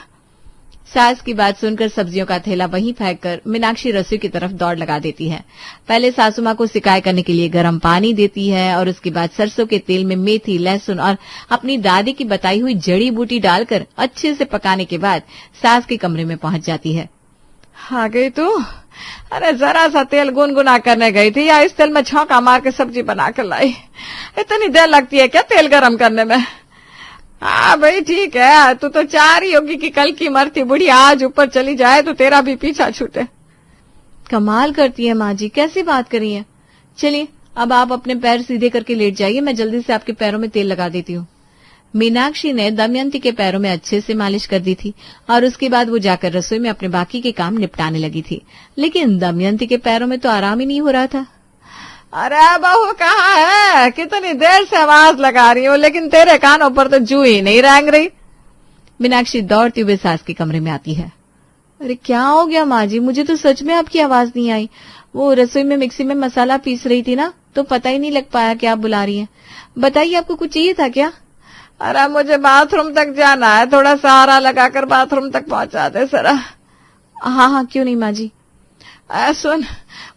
सास की बात सुनकर सब्जियों का थैला वहीं फेंककर मीनाक्षी रसोई की तरफ दौड़ लगा देती है। पहले सासू माँ को सिकाई करने के लिए गर्म पानी देती है और उसके बाद सरसों के तेल में मेथी, लहसुन और अपनी दादी की बताई हुई जड़ी बूटी डालकर अच्छे से पकाने के बाद सास के कमरे में पहुंच जाती है। आ गई तू? अरे जरा सा तेल गुनगुना करने गई थी, या इस तेल में छौंका मार के सब्जी बना कर लाई? इतनी देर लगती है क्या तेल गरम करने में? हाँ भाई ठीक है, तू तो चाह रही होगी कि कल की मरती बुढ़ी आज ऊपर चली जाए तो तेरा भी पीछा छूटे। कमाल करती है माँ जी, कैसी बात करी है। चलिए अब आप अपने पैर सीधे करके लेट जाइए, मैं जल्दी से आपके पैरों में तेल लगा देती हूँ। मीनाक्षी ने दमयंती के पैरों में अच्छे से मालिश कर दी थी और उसके बाद वो जाकर रसोई में अपने बाकी के काम निपटाने लगी थी, लेकिन दमयंती के पैरों में तो आराम ही नहीं हो रहा था। अरे बहू कहाँ है? कितनी देर से आवाज लगा रही हूँ, लेकिन तेरे कानों पर तो जू ही नहीं रेंग रही। मीनाक्षी दौड़ती हुए सास के कमरे में आती है। अरे क्या हो गया माँ जी, मुझे तो सच में आपकी आवाज नहीं आई। वो रसोई में मिक्सी में मसाला पीस रही थी ना, तो पता ही नहीं लग पाया कि आप बुला रही हैं। बताइए, आपको कुछ चाहिए था क्या? अरे मुझे बाथरूम तक जाना है, थोड़ा सहारा लगाकर बाथरूम तक पहुंचा दे जरा। हाँ हाँ, क्यों नहीं माँ जी। सुन,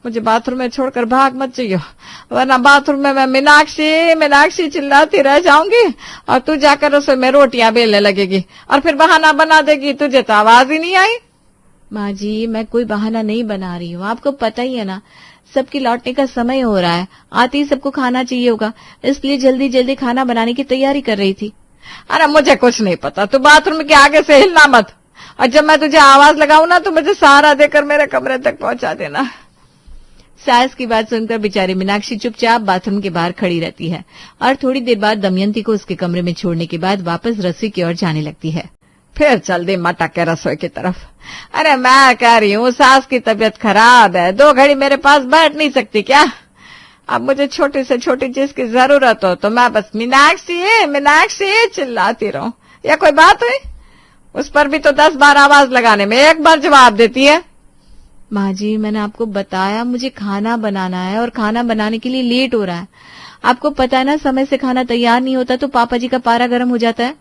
मुझे बाथरूम में छोड़कर भाग मत जाइयो, वरना बाथरूम में मैं मीनाक्षी मीनाक्षी चिल्लाती रह जाऊंगी और तू जाकर रसोई में रोटियां बेलने लगेगी और फिर बहाना बना देगी तुझे तो आवाज ही नहीं आई। माँ जी, मैं कोई बहाना नहीं बना रही हूँ, आपको पता ही है ना, सबके लौटने का समय हो रहा है, आते ही सबको खाना चाहिए होगा, इसलिए जल्दी जल्दी खाना बनाने की तैयारी कर रही थी। अरे मुझे कुछ नहीं पता, तू बाथरूम के आगे से हिलना मत, और जब मैं तुझे आवाज लगाऊं ना तो मुझे सहारा देकर मेरे कमरे तक पहुंचा देना। सास की बात सुनकर बेचारी मीनाक्षी चुपचाप बाथरूम के बाहर खड़ी रहती है और थोड़ी देर बाद दमयंती को उसके कमरे में छोड़ने के बाद वापस रसोई की ओर जाने लगती है। फिर चल दी मटक के रसोई की तरफ। अरे मैं कह रही हूँ सास की तबीयत खराब है, 2 घड़ी मेरे पास बैठ नहीं सकती क्या? अब मुझे छोटी से छोटी चीज की जरूरत हो तो मैं बस मीनाक्षी मीनाक्षी चिल्लाती रहूं, या कोई बात हुई? उस पर भी तो 10 बार आवाज लगाने में 1 बार जवाब देती है। माँ जी, मैंने आपको बताया मुझे खाना बनाना है और खाना बनाने के लिए लेट हो रहा है। आपको पता है ना, समय से खाना तैयार नहीं होता तो पापा जी का पारा गर्म हो जाता है।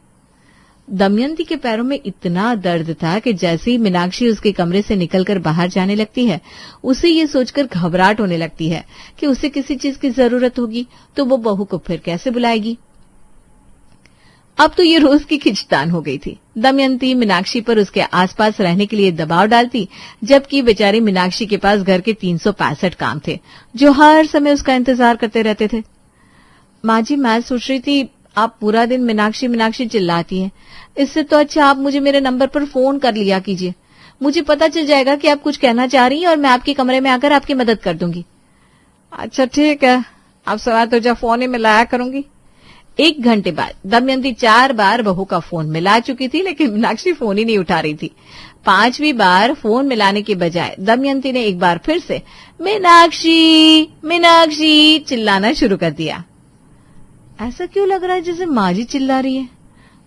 दमयंती के पैरों में इतना दर्द था कि जैसे ही मीनाक्षी उसके कमरे से निकलकर बाहर जाने लगती है, उसे ये सोचकर घबराहट होने लगती है कि उसे किसी चीज की जरूरत होगी तो वो बहू को फिर कैसे बुलाएगी। अब तो ये रोज की खिंचतान हो गई थी। दमयंती मीनाक्षी पर उसके आसपास रहने के लिए दबाव डालती, जबकि बेचारी मीनाक्षी के पास घर के 365 काम थे जो हर समय उसका इंतजार करते रहते थे। माँ जी, मैं सोच रही थी आप पूरा दिन मीनाक्षी मीनाक्षी चिल्लाती हैं। इससे तो अच्छा आप मुझे मेरे नंबर पर फोन कर लिया कीजिए। मुझे पता चल जाएगा कि आप कुछ कहना चाह रही हैं और मैं आपके कमरे में आकर आपकी मदद कर दूंगी। अच्छा ठीक है, अब समय तो जब फोन ही मिलाया करूंगी। 1 घंटे बाद दमयंती 4 बार बहू का फोन मिला चुकी थी, लेकिन मीनाक्षी फोन ही नहीं उठा रही थी। 5वीं बार फोन मिलाने के बजाय दमयंती ने एक बार फिर से मीनाक्षी मीनाक्षी चिल्लाना शुरू कर दिया। ऐसा क्यों लग रहा है जैसे माँ जी चिल्ला रही है?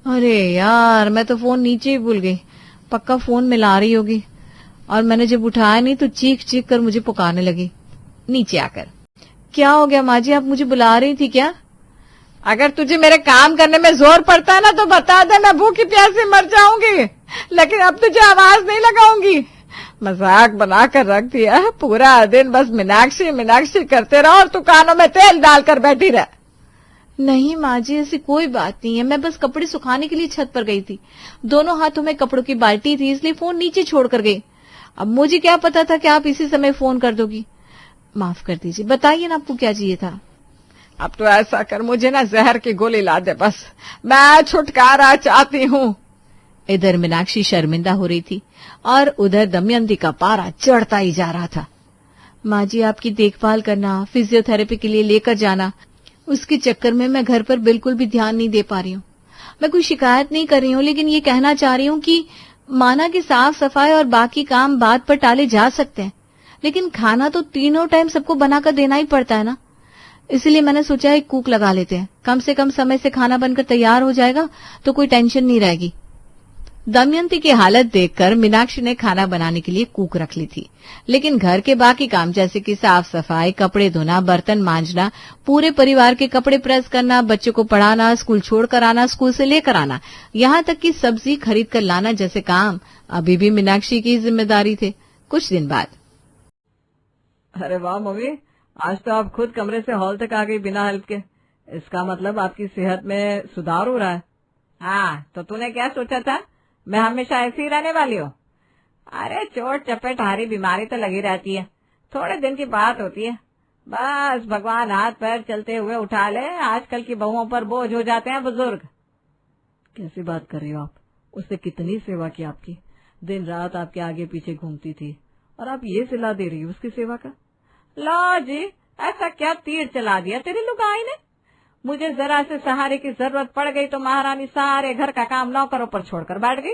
अरे यार, मैं तो फोन नीचे ही भूल गई। पक्का फोन मिला रही होगी और मैंने जब उठाया नहीं तो चीख चीख कर मुझे पुकारने लगी नीचे आकर। क्या हो गया माँ जी, आप मुझे बुला रही थी क्या? अगर तुझे मेरे काम करने में जोर पड़ता है ना तो बता दे, मैं भूखी प्यासी मर जाऊंगी, लेकिन अब तुझे आवाज नहीं लगाऊंगी। मजाक बनाकर रख दिया है, पूरा दिन बस मीनाक्षी मीनाक्षी करते रहो और तू कानों में तेल डालकर बैठी रह। नहीं माँ जी, ऐसी कोई बात नहीं है। मैं बस कपड़े सुखाने के लिए छत पर गई थी। दोनों हाथों में कपड़ों की बाल्टी थी, इसलिए फोन नीचे छोड़कर गई। अब मुझे क्या पता था कि आप इसी समय फोन कर दोगी। माफ कर दीजिए, बताइए ना आपको क्या चाहिए था? अब तो ऐसा कर, मुझे ना जहर की गोली ला दे, बस मैं छुटकारा चाहती हूँ। इधर मीनाक्षी शर्मिंदा हो रही थी और उधर दमयंती का पारा चढ़ता ही जा रहा था। माँ जी, आपकी देखभाल करना, फिजियोथेरेपी के लिए लेकर जाना, उसके चक्कर में मैं घर पर बिल्कुल भी ध्यान नहीं दे पा रही हूँ। मैं कोई शिकायत नहीं कर रही हूँ, लेकिन ये कहना चाह रही हूँ कि माना कि साफ सफाई और बाकी काम बाद पर टाले जा सकते हैं, लेकिन खाना तो तीनों टाइम सबको बनाकर देना ही पड़ता है ना। इसलिए मैंने सोचा एक कुक लगा लेते हैं, कम से कम समय से खाना बनकर तैयार हो जाएगा तो कोई टेंशन नहीं रहेगी। दमयंती की हालत देखकर मीनाक्षी ने खाना बनाने के लिए कुक रख ली थी, लेकिन घर के बाकी काम जैसे कि साफ सफाई, कपड़े धोना, बर्तन मांजना, पूरे परिवार के कपड़े प्रेस करना, बच्चों को पढ़ाना, स्कूल छोड़कर आना, स्कूल से लेकर आना, यहाँ तक कि सब्जी खरीद कर लाना जैसे काम अभी भी मीनाक्षी की जिम्मेदारी थे। कुछ दिन बाद, अरे वाह मम्मी, आज तो आप खुद कमरे से हॉल तक आ गई बिना हेल्प के। इसका मतलब आपकी सेहत में सुधार हो रहा है। हाँ, तो तूने क्या सोचा था मैं हमेशा ऐसी ही रहने वाली हूँ? अरे चोट चपेट हारी बीमारी तो लगी रहती है, थोड़े दिन की बात होती है। बस भगवान हाथ पैर चलते हुए उठा ले। आजकल की बहुओं पर बोझ हो जाते हैं बुजुर्ग। कैसी बात कर रही हो आप? उसने कितनी सेवा की आपकी, दिन रात आपके आगे पीछे घूमती थी और आप ये सिला दे रही हो उसकी सेवा का। लो जी, ऐसा क्या तीर चला दिया तेरी लुगाई ने? मुझे जरा से सहारे की जरूरत पड़ गई तो महारानी सारे घर का काम नौकरों पर छोड़कर बैठ गई।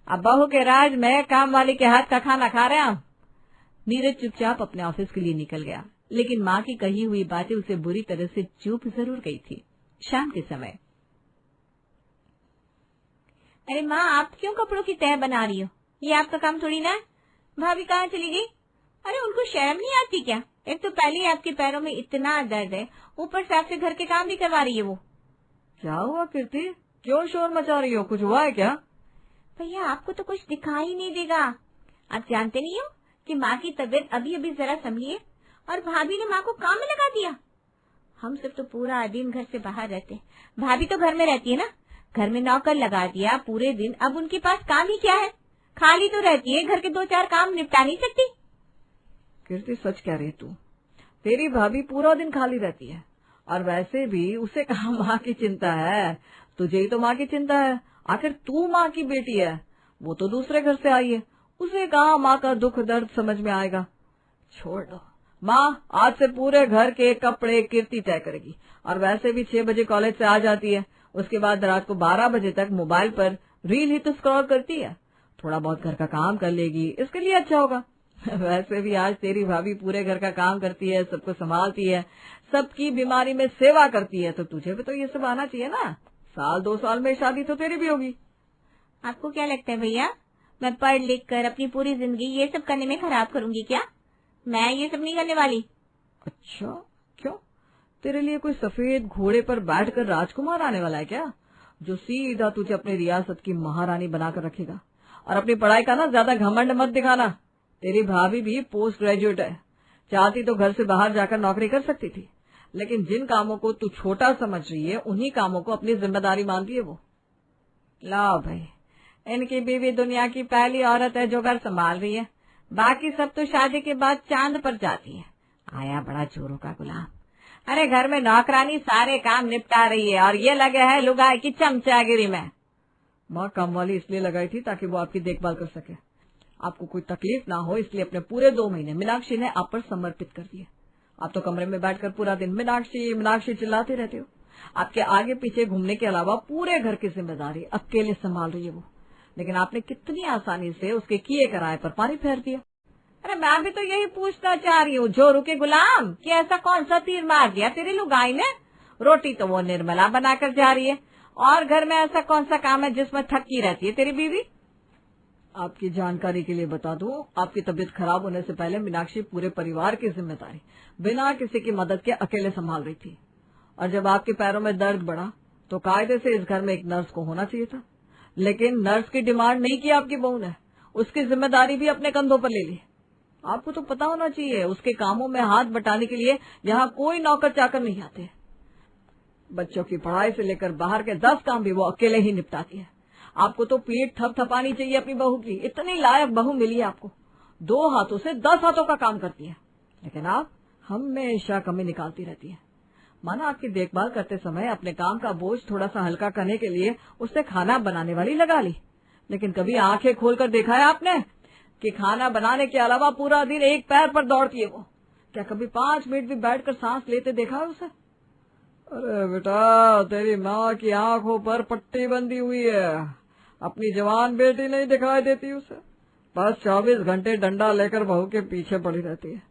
अब बहू के राज में काम वाली के हाथ का खाना खा रहे हम। नीरज चुपचाप अपने ऑफिस के लिए निकल गया, लेकिन माँ की कही हुई बातें उसे बुरी तरह से चुप जरूर गई थी। शाम के समय, अरे माँ, आप क्यों कपड़ों की तह बना रही हो? ये आपका काम थोड़ी ना है। भाभी कहाँ चली गई? अरे उनको शर्म नहीं आती क्या? एक तो पहले ही आपके पैरों में इतना दर्द है, ऊपर से आपसे घर के काम भी करवा रही है वो। क्या हुआ कीर्ति, क्यों शोर मचा रही हो? कुछ हुआ है क्या? भैया, आपको तो कुछ दिखाई नहीं देगा। आप जानते नहीं हो कि माँ की तबीयत अभी अभी जरा संभली है और भाभी ने माँ को काम में लगा दिया। हम सिर्फ तो पूरा दिन घर से बाहर रहते हैं, भाभी तो घर में रहती है ना। घर में नौकर लगा दिया पूरे दिन, अब उनके पास काम ही क्या है? खाली तो रहती है, घर के 2-4 काम निपटा नहीं सकती। कीर्ति, सच कह रही तू? तेरी भाभी पूरा दिन खाली रहती है, और वैसे भी उसे कहाँ माँ की चिंता है? तुझे ही तो माँ की चिंता है। आखिर तू माँ की बेटी है, वो तो दूसरे घर से आई है, उसे कहाँ माँ का दुख दर्द समझ में आएगा। छोड़ दो, माँ आज से पूरे घर के कपड़े कीर्ति तय करेगी, और वैसे भी 6 बजे कॉलेज से आ जाती है, उसके बाद रात को 12 बजे तक मोबाइल पर रील ही तो स्क्रॉल करती है। थोड़ा बहुत घर का काम कर लेगी, इसके लिए अच्छा होगा। वैसे भी आज तेरी भाभी पूरे घर का काम करती है, सबको संभालती है, सबकी बीमारी में सेवा करती है, तो तुझे भी तो ये सब आना चाहिए ना। 1-2 साल में शादी तो तेरी भी होगी। आपको क्या लगता है भैया, मैं पढ़ लिख कर अपनी पूरी जिंदगी ये सब करने में खराब करूंगी क्या? मैं ये सब नहीं करने वाली। अच्छा, क्यों? तेरे लिए कोई सफेद घोड़े पर बैठकर राजकुमार आने वाला है क्या, जो सीधा तुझे अपनी रियासत की महारानी बनाकर रखेगा? और अपनी पढ़ाई का ना ज्यादा घमंड मत दिखाना। तेरी भाभी भी पोस्ट ग्रेजुएट है, चाहती तो घर से बाहर जाकर नौकरी कर सकती थी, लेकिन जिन कामों को तू छोटा समझ रही है उन्हीं कामों को अपनी जिम्मेदारी मानती है वो। लो भाई, इनकी बीवी दुनिया की पहली औरत है जो घर संभाल रही है, बाकी सब तो शादी के बाद चांद पर जाती है। आया बड़ा चोरों का गुलाम। अरे घर में नौकरानी सारे काम निपटा रही है और ये लगे है लुगाई की चमचागिरी में। माँ काम वाली इसलिए लगाई थी ताकि वो आपकी देखभाल कर सके, आपको कोई तकलीफ ना हो, इसलिए अपने पूरे 2 महीने मीनाक्षी ने आप पर समर्पित कर दिए। आप तो कमरे में बैठकर पूरा दिन मीनाक्षी मीनाक्षी चिल्लाते रहते हो। आपके आगे पीछे घूमने के अलावा पूरे घर की जिम्मेदारी अकेले संभाल रही है वो, लेकिन आपने कितनी आसानी से उसके किए कराए पर पानी फेर दिया। अरे मैं भी तो यही पूछना चाह रही हूँ, जोरू के गुलाम, कि ऐसा कौन सा तीर मार दिया तेरी लुगाई ने? रोटी तो वो निर्मला बनाकर जा रही है, और घर में ऐसा कौन सा काम है जिसमें थकी रहती है तेरी बीवी? आपकी जानकारी के लिए बता दूं, आपकी तबीयत खराब होने से पहले मीनाक्षी पूरे परिवार की जिम्मेदारी बिना किसी की मदद के अकेले संभाल रही थी, और जब आपके पैरों में दर्द बढ़ा तो कायदे से इस घर में एक नर्स को होना चाहिए था, लेकिन नर्स की डिमांड नहीं की आपकी बहू ने, उसकी जिम्मेदारी भी अपने कंधों पर ले ली। आपको तो पता होना चाहिए उसके कामों में हाथ बटाने के लिए यहाँ कोई नौकर चाकर नहीं आते। बच्चों की पढ़ाई से लेकर बाहर के 10 काम भी वो अकेले ही निपटाती है। आपको तो पीठ थपथपानी चाहिए अपनी बहू की, इतनी लायक बहू मिली है आपको, 2 हाथों से 10 हाथों का काम करती है, लेकिन आप हमेशा कमी निकालती रहती है। माना आपकी देखभाल करते समय अपने काम का बोझ थोड़ा सा हल्का करने के लिए उससे खाना बनाने वाली लगा ली, लेकिन कभी आंखें खोलकर देखा है आपने कि खाना बनाने के अलावा पूरा दिन एक पैर पर दौड़ती है वो? क्या कभी 5 मिनट भी बैठकर सांस लेते देखा है उसे? अरे बेटा, तेरी माँ की आंखों पर पट्टी बंधी हुई है, अपनी जवान बेटी नहीं दिखाई देती उसे, बस 24 घंटे डंडा लेकर बहू के पीछे पड़ी रहती है।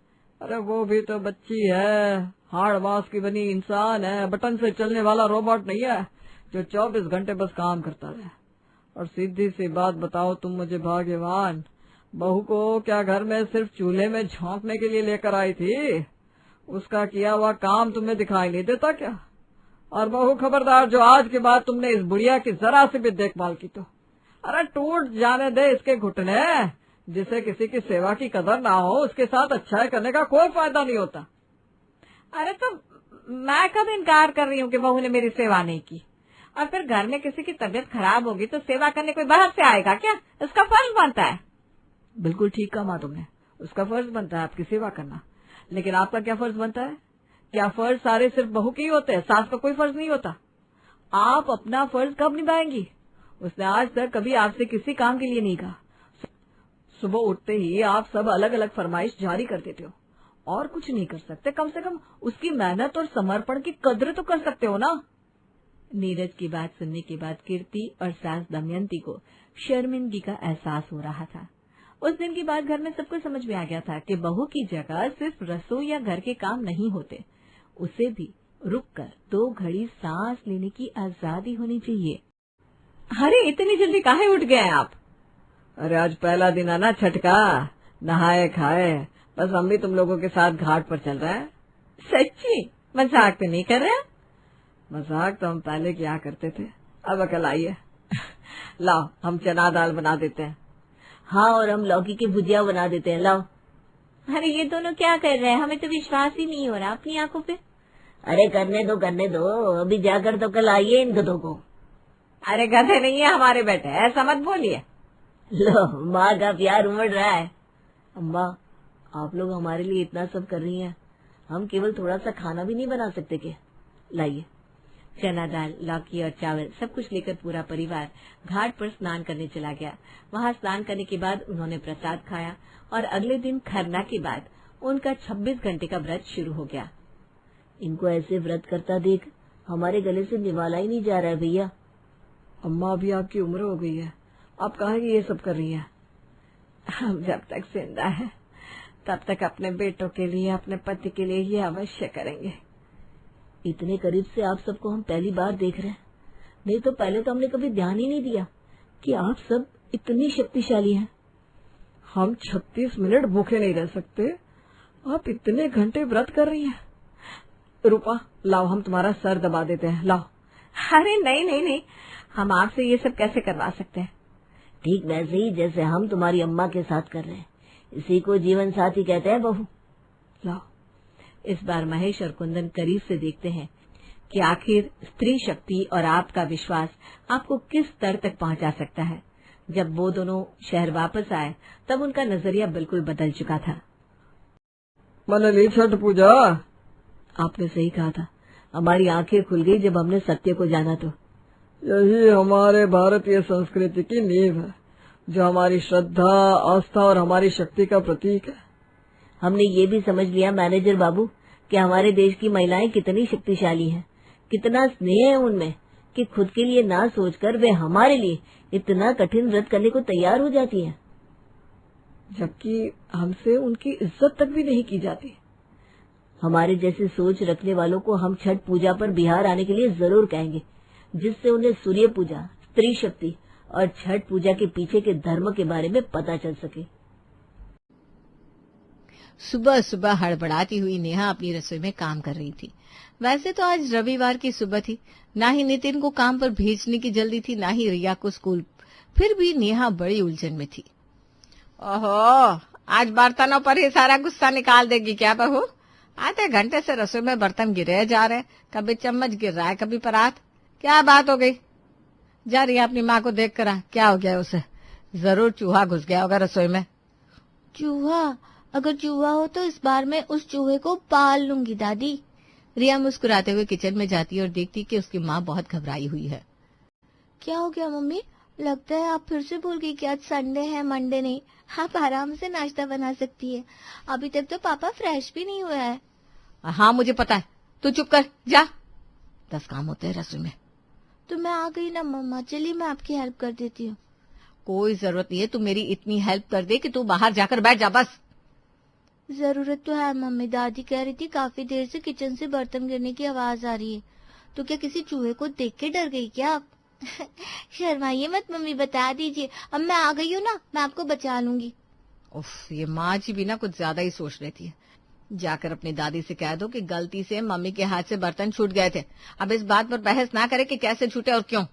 अरे वो भी तो बच्ची है, हाड़ मांस की बनी इंसान है, बटन से चलने वाला रोबोट नहीं है जो 24 घंटे बस काम करता रहे। और सीधी सी बात बताओ, तुम मुझे भाग्यवान बहू को क्या घर में सिर्फ चूल्हे में झोंकने के लिए लेकर आई थी? उसका किया हुआ काम तुम्हें दिखाई नहीं देता क्या? और बहू खबरदार, जो आज के बाद तुमने इस बुढ़िया की जरा सी भी देखभाल की तो अरे टूट जाने दे इसके घुटने। जिसे किसी की सेवा की कदर ना हो उसके साथ अच्छाई करने का कोई फायदा नहीं होता। अरे तो मैं कब इनकार कर रही हूँ कि बहू ने मेरी सेवा नहीं की? और फिर घर में किसी की तबीयत खराब होगी तो सेवा करने कोई बाहर से आएगा क्या? इसका फर्ज बनता है। बिल्कुल ठीक कहा माँ तुमने, उसका फर्ज बनता है आपकी सेवा करना, लेकिन आपका क्या फर्ज बनता है? क्या फर्ज सारे सिर्फ बहू के ही होते हैं? सास का कोई फर्ज नहीं होता? आप अपना फर्ज कब निभाएंगी? उसने आज तक कभी आपसे किसी काम के लिए नहीं कहा। सुबह उठते ही आप सब अलग अलग फरमाइश जारी कर देते हो, और कुछ नहीं कर सकते? कम से कम उसकी मेहनत और समर्पण की कद्र तो कर सकते हो ना। नीरज की बात सुनने के बाद कीर्ति और सास दमयंती को शर्मिंदगी का एहसास हो रहा था। उस दिन के बाद घर में सबको समझ में आ गया था कि बहू की जगह सिर्फ रसोई या घर के काम नहीं होते, उसे भी रुककर 2 घड़ी सांस लेने की आजादी होनी चाहिए। अरे इतनी जल्दी काहे उठ गए आप? अरे आज पहला दिन है ना छठ का, नहाए खाए, बस हम भी तुम लोगों के साथ घाट पर चल रहे हैं। सच्ची? मजाक तो नहीं कर रहे? मजाक तो हम पहले किया करते थे, अब अकल आई है। लाओ हम चना दाल बना देते हैं। हाँ, और हम लौकी की भुजिया बना देते हैं, लाओ। अरे ये दोनों क्या कर रहे हैं? हमें तो विश्वास ही नहीं हो रहा अपनी आंखों पे। अरे करने दो, अभी जाकर तो कल आइए इन गधों को। अरे गधे नहीं है हमारे बेटे, ऐसा मत बोलिए। लो, माँ का प्यार उमड़ रहा है। अम्मा, आप लोग हमारे लिए इतना सब कर रही हैं, हम केवल थोड़ा सा खाना भी नहीं बना सकते क्या? लाइए। चना दाल, लौकी और चावल सब कुछ लेकर पूरा परिवार घाट पर स्नान करने चला गया। वहां स्नान करने के बाद उन्होंने प्रसाद खाया और अगले दिन खरना के बाद उनका 26 घंटे का व्रत शुरू हो गया। इनको ऐसे व्रत करता देख हमारे गले से निवाला ही नहीं जा रहा है भैया। अम्मा अभी आपकी उम्र हो गई है, आप काहे ये सब कर रही हैं? हम जब तक जिंदा है तब तक अपने बेटों के लिए, अपने पति के लिए ये अवश्य करेंगे। इतने करीब से आप सबको हम पहली बार देख रहे हैं, नहीं तो पहले तो हमने कभी ध्यान ही नहीं दिया कि आप सब इतनी शक्तिशाली हैं। हम 36 मिनट भूखे नहीं रह सकते, आप इतने घंटे व्रत कर रही हैं। रूपा लाओ, हम तुम्हारा सर दबा देते हैं, लाओ। अरे नहीं, हम आपसे ये सब कैसे करवा सकते हैं? ठीक वैसे ही जैसे हम तुम्हारी अम्मा के साथ कर रहे हैं, इसी को जीवन साथी कहते हैं बहू। लाओ। इस बार महेश और कुंदन करीब से देखते हैं कि आखिर स्त्री शक्ति और आपका विश्वास आपको किस स्तर तक पहुंचा सकता है। जब वो दोनों शहर वापस आए तब उनका नजरिया बिल्कुल बदल चुका था। मन ली छठ पूजा? आपने सही कहा था, हमारी आंखें खुल गई जब हमने सत्य को जाना। तो यही हमारे भारतीय संस्कृति की नींव है, जो हमारी श्रद्धा, आस्था और हमारी शक्ति का प्रतीक है। हमने ये भी समझ लिया मैनेजर बाबू कि हमारे देश की महिलाएं कितनी शक्तिशाली हैं, कितना स्नेह है उनमें कि खुद के लिए ना सोचकर वे हमारे लिए इतना कठिन व्रत करने को तैयार हो जाती हैं, जबकि हमसे उनकी इज्जत तक भी नहीं की जाती। हमारे जैसे सोच रखने वालों को हम छठ पूजा पर बिहार आने के लिए जरूर कहेंगे, जिससे उन्हें सूर्य पूजा, स्त्री शक्ति और छठ पूजा के पीछे के धर्म के बारे में पता चल सके। सुबह सुबह हड़बड़ाती हुई नेहा अपनी रसोई में काम कर रही थी। वैसे तो आज रविवार की सुबह थी, ना ही नितिन को काम पर भेजने की जल्दी थी, ना ही रिया को स्कूल। फिर भी नेहा बड़ी उलझन में थी। ओहो, आज बर्तनों पर ही सारा गुस्सा निकाल देगी क्या बहू? आधे घंटे से रसोई में बर्तन गिरे जा रहे, कभी चम्मच गिर रहा है, कभी परात। क्या बात हो गई? जा रही है अपनी माँ को देख कर आ, क्या हो गया उसे? जरूर चूहा घुस गया होगा रसोई में। चूहा? अगर चूहा हो तो इस बार मैं उस चूहे को पाल लूंगी दादी। रिया मुस्कुराते हुए किचन में जाती और देखती कि उसकी माँ बहुत घबराई हुई है। क्या हो गया मम्मी? लगता है आप फिर से भूल गई कि आज संडे है, मंडे नहीं। आप आराम से नाश्ता बना सकती है। अभी तक तो पापा फ्रेश भी नहीं हुआ है। हाँ मुझे पता है, तू चुप कर जा, 10 काम होते हैं रसोई में। तो मैं आ गई ना मम्मा, चलिए मैं आपकी हेल्प कर देती हूँ। कोई जरूरत नहीं है, तू मेरी इतनी हेल्प कर दे कि तू बाहर जाकर बैठ जा बस। जरूरत तो है मम्मी, दादी कह रही थी काफी देर से किचन से बर्तन गिरने की आवाज आ रही है। तो क्या किसी चूहे को देख के डर गई क्या आप? शर्माइए मत मम्मी, बता दीजिए। अब मैं आ गई हूँ ना, मैं आपको बचा लूंगी। उफ, ये माँ जी भी ना कुछ ज्यादा ही सोच रही है। जाकर अपनी दादी से कह दो कि गलती से मम्मी के हाथ से बर्तन छूट गए थे। अब इस बात पर बहस ना करे कि कैसे छूटे और क्यों।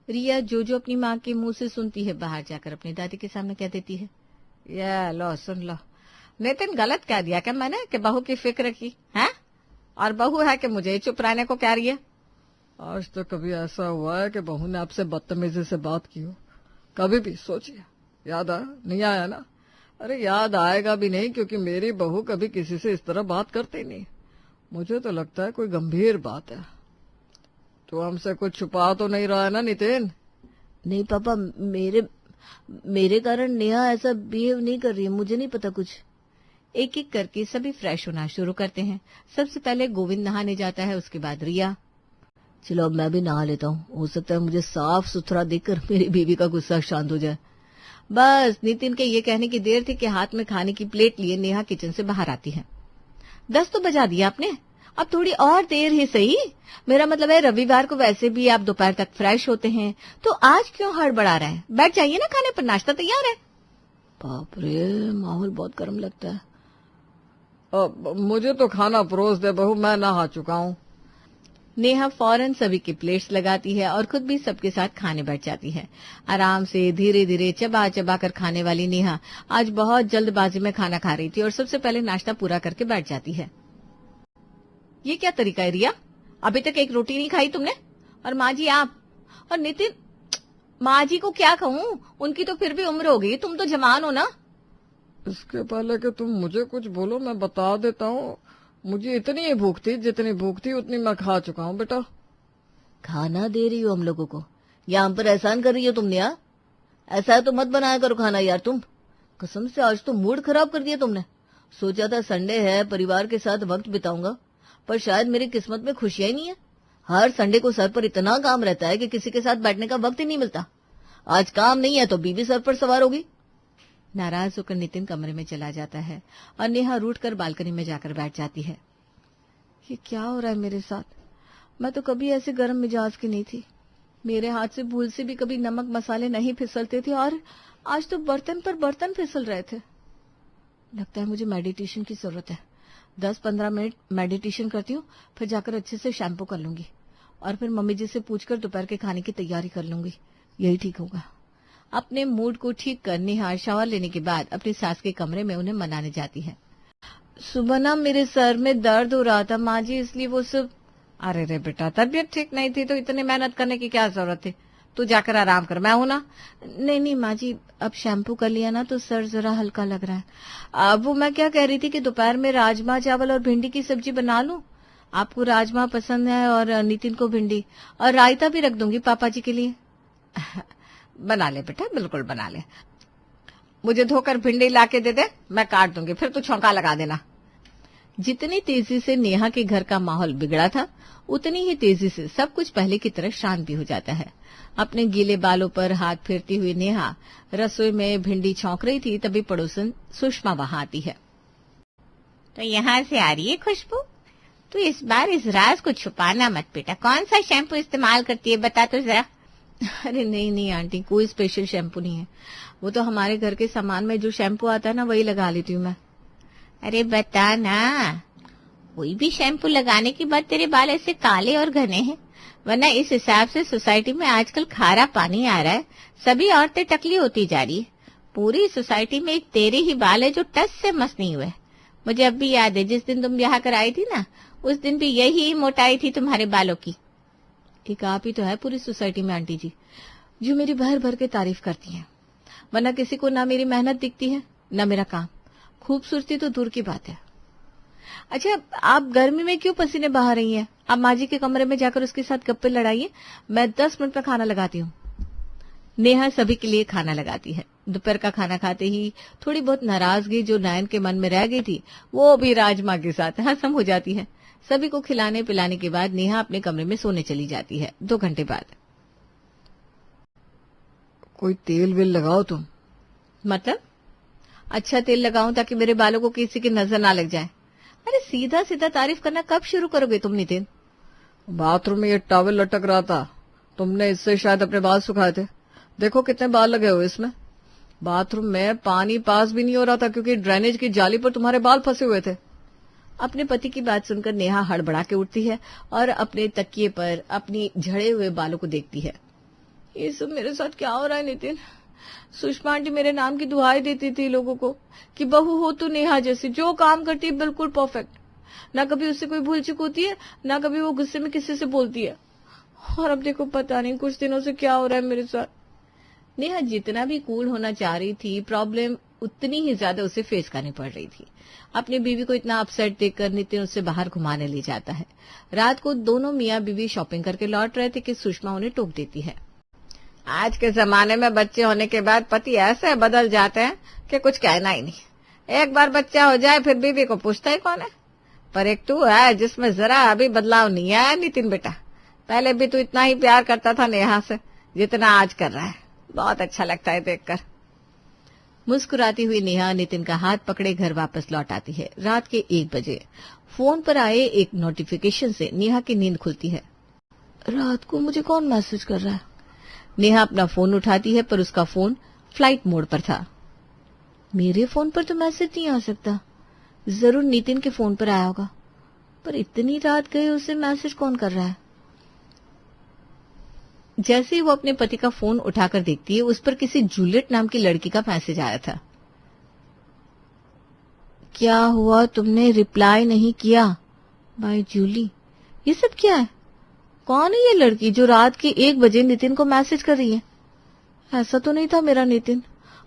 रिया जो अपनी माँ के मुंह से सुनती है, बाहर जाकर अपनी दादी के सामने कह देती है। ये लो सुन लो, नितिन गलत कह दिया क्या मैंने कि बहू की फिक्र की है, और बहू है कि मुझे चुप रहने को कह रही है? आज तो कभी ऐसा हुआ है कि बहू ने आपसे बदतमीजी से बात की हो? कभी भी सोचिए, याद आया? नहीं आया ना? अरे याद आएगा भी नहीं, क्योंकि मेरी बहू कभी किसी से इस तरह बात करती नहीं। मुझे तो लगता है कोई गंभीर बात है। तो हमसे कुछ छुपा तो नहीं रहा है ना नितिन? नहीं पापा, मेरे कारण नेहा ऐसा बिहेव नहीं कर रही है, मुझे नहीं पता कुछ। एक एक करके सभी फ्रेश होना शुरू करते हैं। सबसे पहले गोविंद नहाने जाता है, उसके बाद रिया। चलो अब मैं भी नहा लेता हूँ, हो सकता है मुझे साफ सुथरा देखकर मेरी बीवी का गुस्सा शांत हो जाए। बस नितिन के ये कहने की देर थी कि हाथ में खाने की प्लेट लिए नेहा किचन से बाहर आती है। 10 तो बजा दिया आपने, अब थोड़ी और देर ही सही। मेरा मतलब है रविवार को वैसे भी आप दोपहर तक फ्रेश होते हैं, तो आज क्यों हड़बड़ा रहे हैं? बैठ जाइए ना, खाने पर नाश्ता तैयार है। बाप रे, माहौल बहुत गर्म लगता है। मुझे तो खाना परोस दे बहू, मैं नहा चुका हूँ। नेहा फौरन सभी की प्लेट्स लगाती है और खुद भी सबके साथ खाने बैठ जाती है। आराम से धीरे धीरे चबा चबा कर खाने वाली नेहा आज बहुत जल्दबाजी में खाना खा रही थी और सबसे पहले नाश्ता पूरा करके बैठ जाती है। ये क्या तरीका है रिया? अभी तक एक रोटी नहीं खाई तुमने? और माँ जी आप और नितिन, माँ जी को क्या कहूँ, उनकी तो फिर भी उम्र हो गई, तुम तो जवान हो ना। इसके पहले कि तुम मुझे कुछ बोलो मैं बता देता हूँ, मुझे इतनी ही भूख थी, जितनी भूख थी उतनी मैं खा चुका हूँ। बेटा खाना दे रही हो हम लोगों को, या हम पर एहसान कर रही हो तुमने? यार ऐसा है तो मत बनाया करो खाना यार तुम। कसम से आज तो मूड खराब कर दिया तुमने। सोचा था संडे है, परिवार के साथ वक्त बिताऊंगा, पर शायद मेरी किस्मत में खुशियां ही नहीं है। हर संडे को सर पर इतना काम रहता है कि किसी के साथ बैठने का वक्त ही नहीं मिलता। आज काम नहीं है तो बीवी सर पर सवार होगी। नाराज होकर नितिन कमरे में चला जाता है और नेहा रूठकर बालकनी में जाकर बैठ जाती है। ये क्या हो रहा है मेरे साथ? मैं तो कभी ऐसे गर्म मिजाज की नहीं थी। मेरे हाथ से भूल से भी कभी नमक मसाले नहीं फिसलते थे, और आज तो बर्तन पर बर्तन फिसल रहे थे। लगता है मुझे मेडिटेशन की जरूरत है। 10-15 मिनट मेडिटेशन करती हूँ, फिर जाकर अच्छे से शैम्पू कर लूंगी और फिर मम्मी जी से पूछकर दोपहर के खाने की तैयारी कर लूंगी। यही ठीक होगा। अपने मूड को ठीक कर नेहा शावर लेने के बाद अपनी सास के कमरे में उन्हें मनाने जाती है। सुबह ना मेरे सर में दर्द हो रहा था माँ जी, इसलिए वो सब। अरे रे बेटा, तबीयत ठीक नहीं थी तो इतनी मेहनत करने की क्या जरूरत थी? तू जाकर आराम कर, मैं हूं ना। नहीं माँ जी, अब शैम्पू कर लिया ना तो सर जरा हल्का लग रहा है। अब वो मैं क्या कह रही थी कि दोपहर में राजमा चावल और भिंडी की सब्जी बना लूं, आपको राजमा पसंद है और नितिन को भिंडी, और रायता भी रख दूंगी पापा जी के लिए। बना ले बेटा, बिल्कुल बना ले। मुझे धोकर भिंडी लाके दे दे, मैं काट दूंगी, फिर तू छौंका लगा देना। जितनी तेजी से नेहा के घर का माहौल बिगड़ा था, उतनी ही तेजी से सब कुछ पहले की तरह शांत भी हो जाता है। अपने गीले बालों पर हाथ फेरती हुई नेहा रसोई में भिंडी छौंक रही थी, तभी पड़ोसन सुषमा वहां आती है। तो यहाँ से आ रही है खुशबू। तो इस बार इस राज को छुपाना मत बेटा। कौन सा शैम्पू इस्तेमाल करती है बता तो जरा। अरे नहीं आंटी, कोई स्पेशल शैम्पू नहीं है, वो तो हमारे घर के सामान में जो शैम्पू आता है ना, वही लगा लेती हूँ मैं। अरे बता ना, कोई भी शैम्पू लगाने के बाद तेरे बाल ऐसे काले और घने हैं, वरना इस हिसाब से सोसाइटी में आजकल खारा पानी आ रहा है, सभी औरतें टकली होती जा रही है। पूरी सोसाइटी में एक तेरे ही बाल है जो टस से मस नहीं हुए। मुझे अब भी याद है, जिस दिन तुम ब्याह कर आई थी ना, उस दिन भी यही मोटाई थी तुम्हारे बालों की। एक आप ही तो है पूरी सोसाइटी में आंटी जी, जो मेरी भर भर के तारीफ करती हैं, वरना किसी को ना मेरी मेहनत दिखती है ना मेरा काम। खूबसूरती तो दूर की बात है। अच्छा, आप गर्मी में क्यों पसीने बहा रही हैं? आप माँ जी के कमरे में जाकर उसके साथ गप्पे लड़ाइए, मैं 10 मिनट में खाना लगाती हूँ। नेहा सभी के लिए खाना लगाती है। दोपहर का खाना खाते ही थोड़ी बहुत नाराजगी जो नयन के मन में रह गई थी, वो भी राजमा के साथ हसम हो जाती है। सभी को खिलाने पिलाने के बाद नेहा अपने कमरे में सोने चली जाती है। 2 घंटे बाद। कोई तेल वेल लगाओ तुम। मतलब? अच्छा तेल लगाऊं ताकि मेरे बालों को किसी की नजर ना लग जाए। अरे सीधा सीधा तारीफ करना कब शुरू करोगे तुम नितिन? बाथरूम में ये टॉवल लटक रहा था, तुमने इससे शायद अपने बाल सुखाए थे। देखो कितने बाल लगे हुए इसमें। बाथरूम में पानी पास भी नहीं हो रहा था क्योंकि ड्रेनेज की जाली पर तुम्हारे बाल फंसे हुए थे। अपने पति की बात सुनकर नेहा हड़बड़ा के उठती है और अपने तकिए पर अपनी झड़े हुए बालों को देखती है। ये सब मेरे साथ क्या हो रहा है नितिन? सुषमा आंटी मेरे नाम की दुहाई देती थी लोगों को कि बहू हो तो नेहा जैसी, जो काम करती है बिल्कुल परफेक्ट, ना कभी उससे कोई भूल चूक होती है, ना कभी वो गुस्से में किसी से बोलती है। और अब देखो पता नहीं कुछ दिनों से क्या हो रहा है मेरे साथ। नेहा जितना भी कूल होना चाह रही थी, प्रॉब्लम उतनी ही ज्यादा उसे फेस करनी पड़ रही थी। अपनी बीवी को इतना अपसेट देखकर नितिन उससे बाहर घुमाने ले जाता है। रात को दोनों मियाँ बीवी शॉपिंग करके लौट रहे थे कि सुषमा उन्हें टोक देती है। आज के जमाने में बच्चे होने के बाद पति ऐसे बदल जाते हैं कि कुछ कहना ही नहीं। एक बार बच्चा हो जाए फिर बीवी को पूछता ही कौन है। पर एक तू है जिसमें जरा अभी बदलाव नहीं आया नितिन बेटा। पहले भी तू इतना ही प्यार करता था नेहा से जितना आज कर रहा है। बहुत अच्छा लगता है देखकर। मुस्कुराती हुई नेहा नितिन का हाथ पकड़े घर वापस लौट आती है। रात के 1 बजे फोन पर आए एक नोटिफिकेशन से नेहा की नींद खुलती है। रात को मुझे कौन मैसेज कर रहा है? नेहा अपना फोन उठाती है पर उसका फोन फ्लाइट मोड पर था। मेरे फोन पर तो मैसेज नहीं आ सकता, जरूर नितिन के फोन पर आया होगा। पर इतनी रात गए उसे मैसेज कौन कर रहा है? जैसे ही वो अपने पति का फोन उठाकर देखती है, उस पर किसी जूलियट नाम की लड़की का मैसेज आया था। क्या हुआ, तुमने रिप्लाई नहीं किया? बाय जूली। ये सब क्या है? कौन है ये लड़की जो रात के 1 बजे नितिन को मैसेज कर रही है? ऐसा तो नहीं था मेरा नितिन,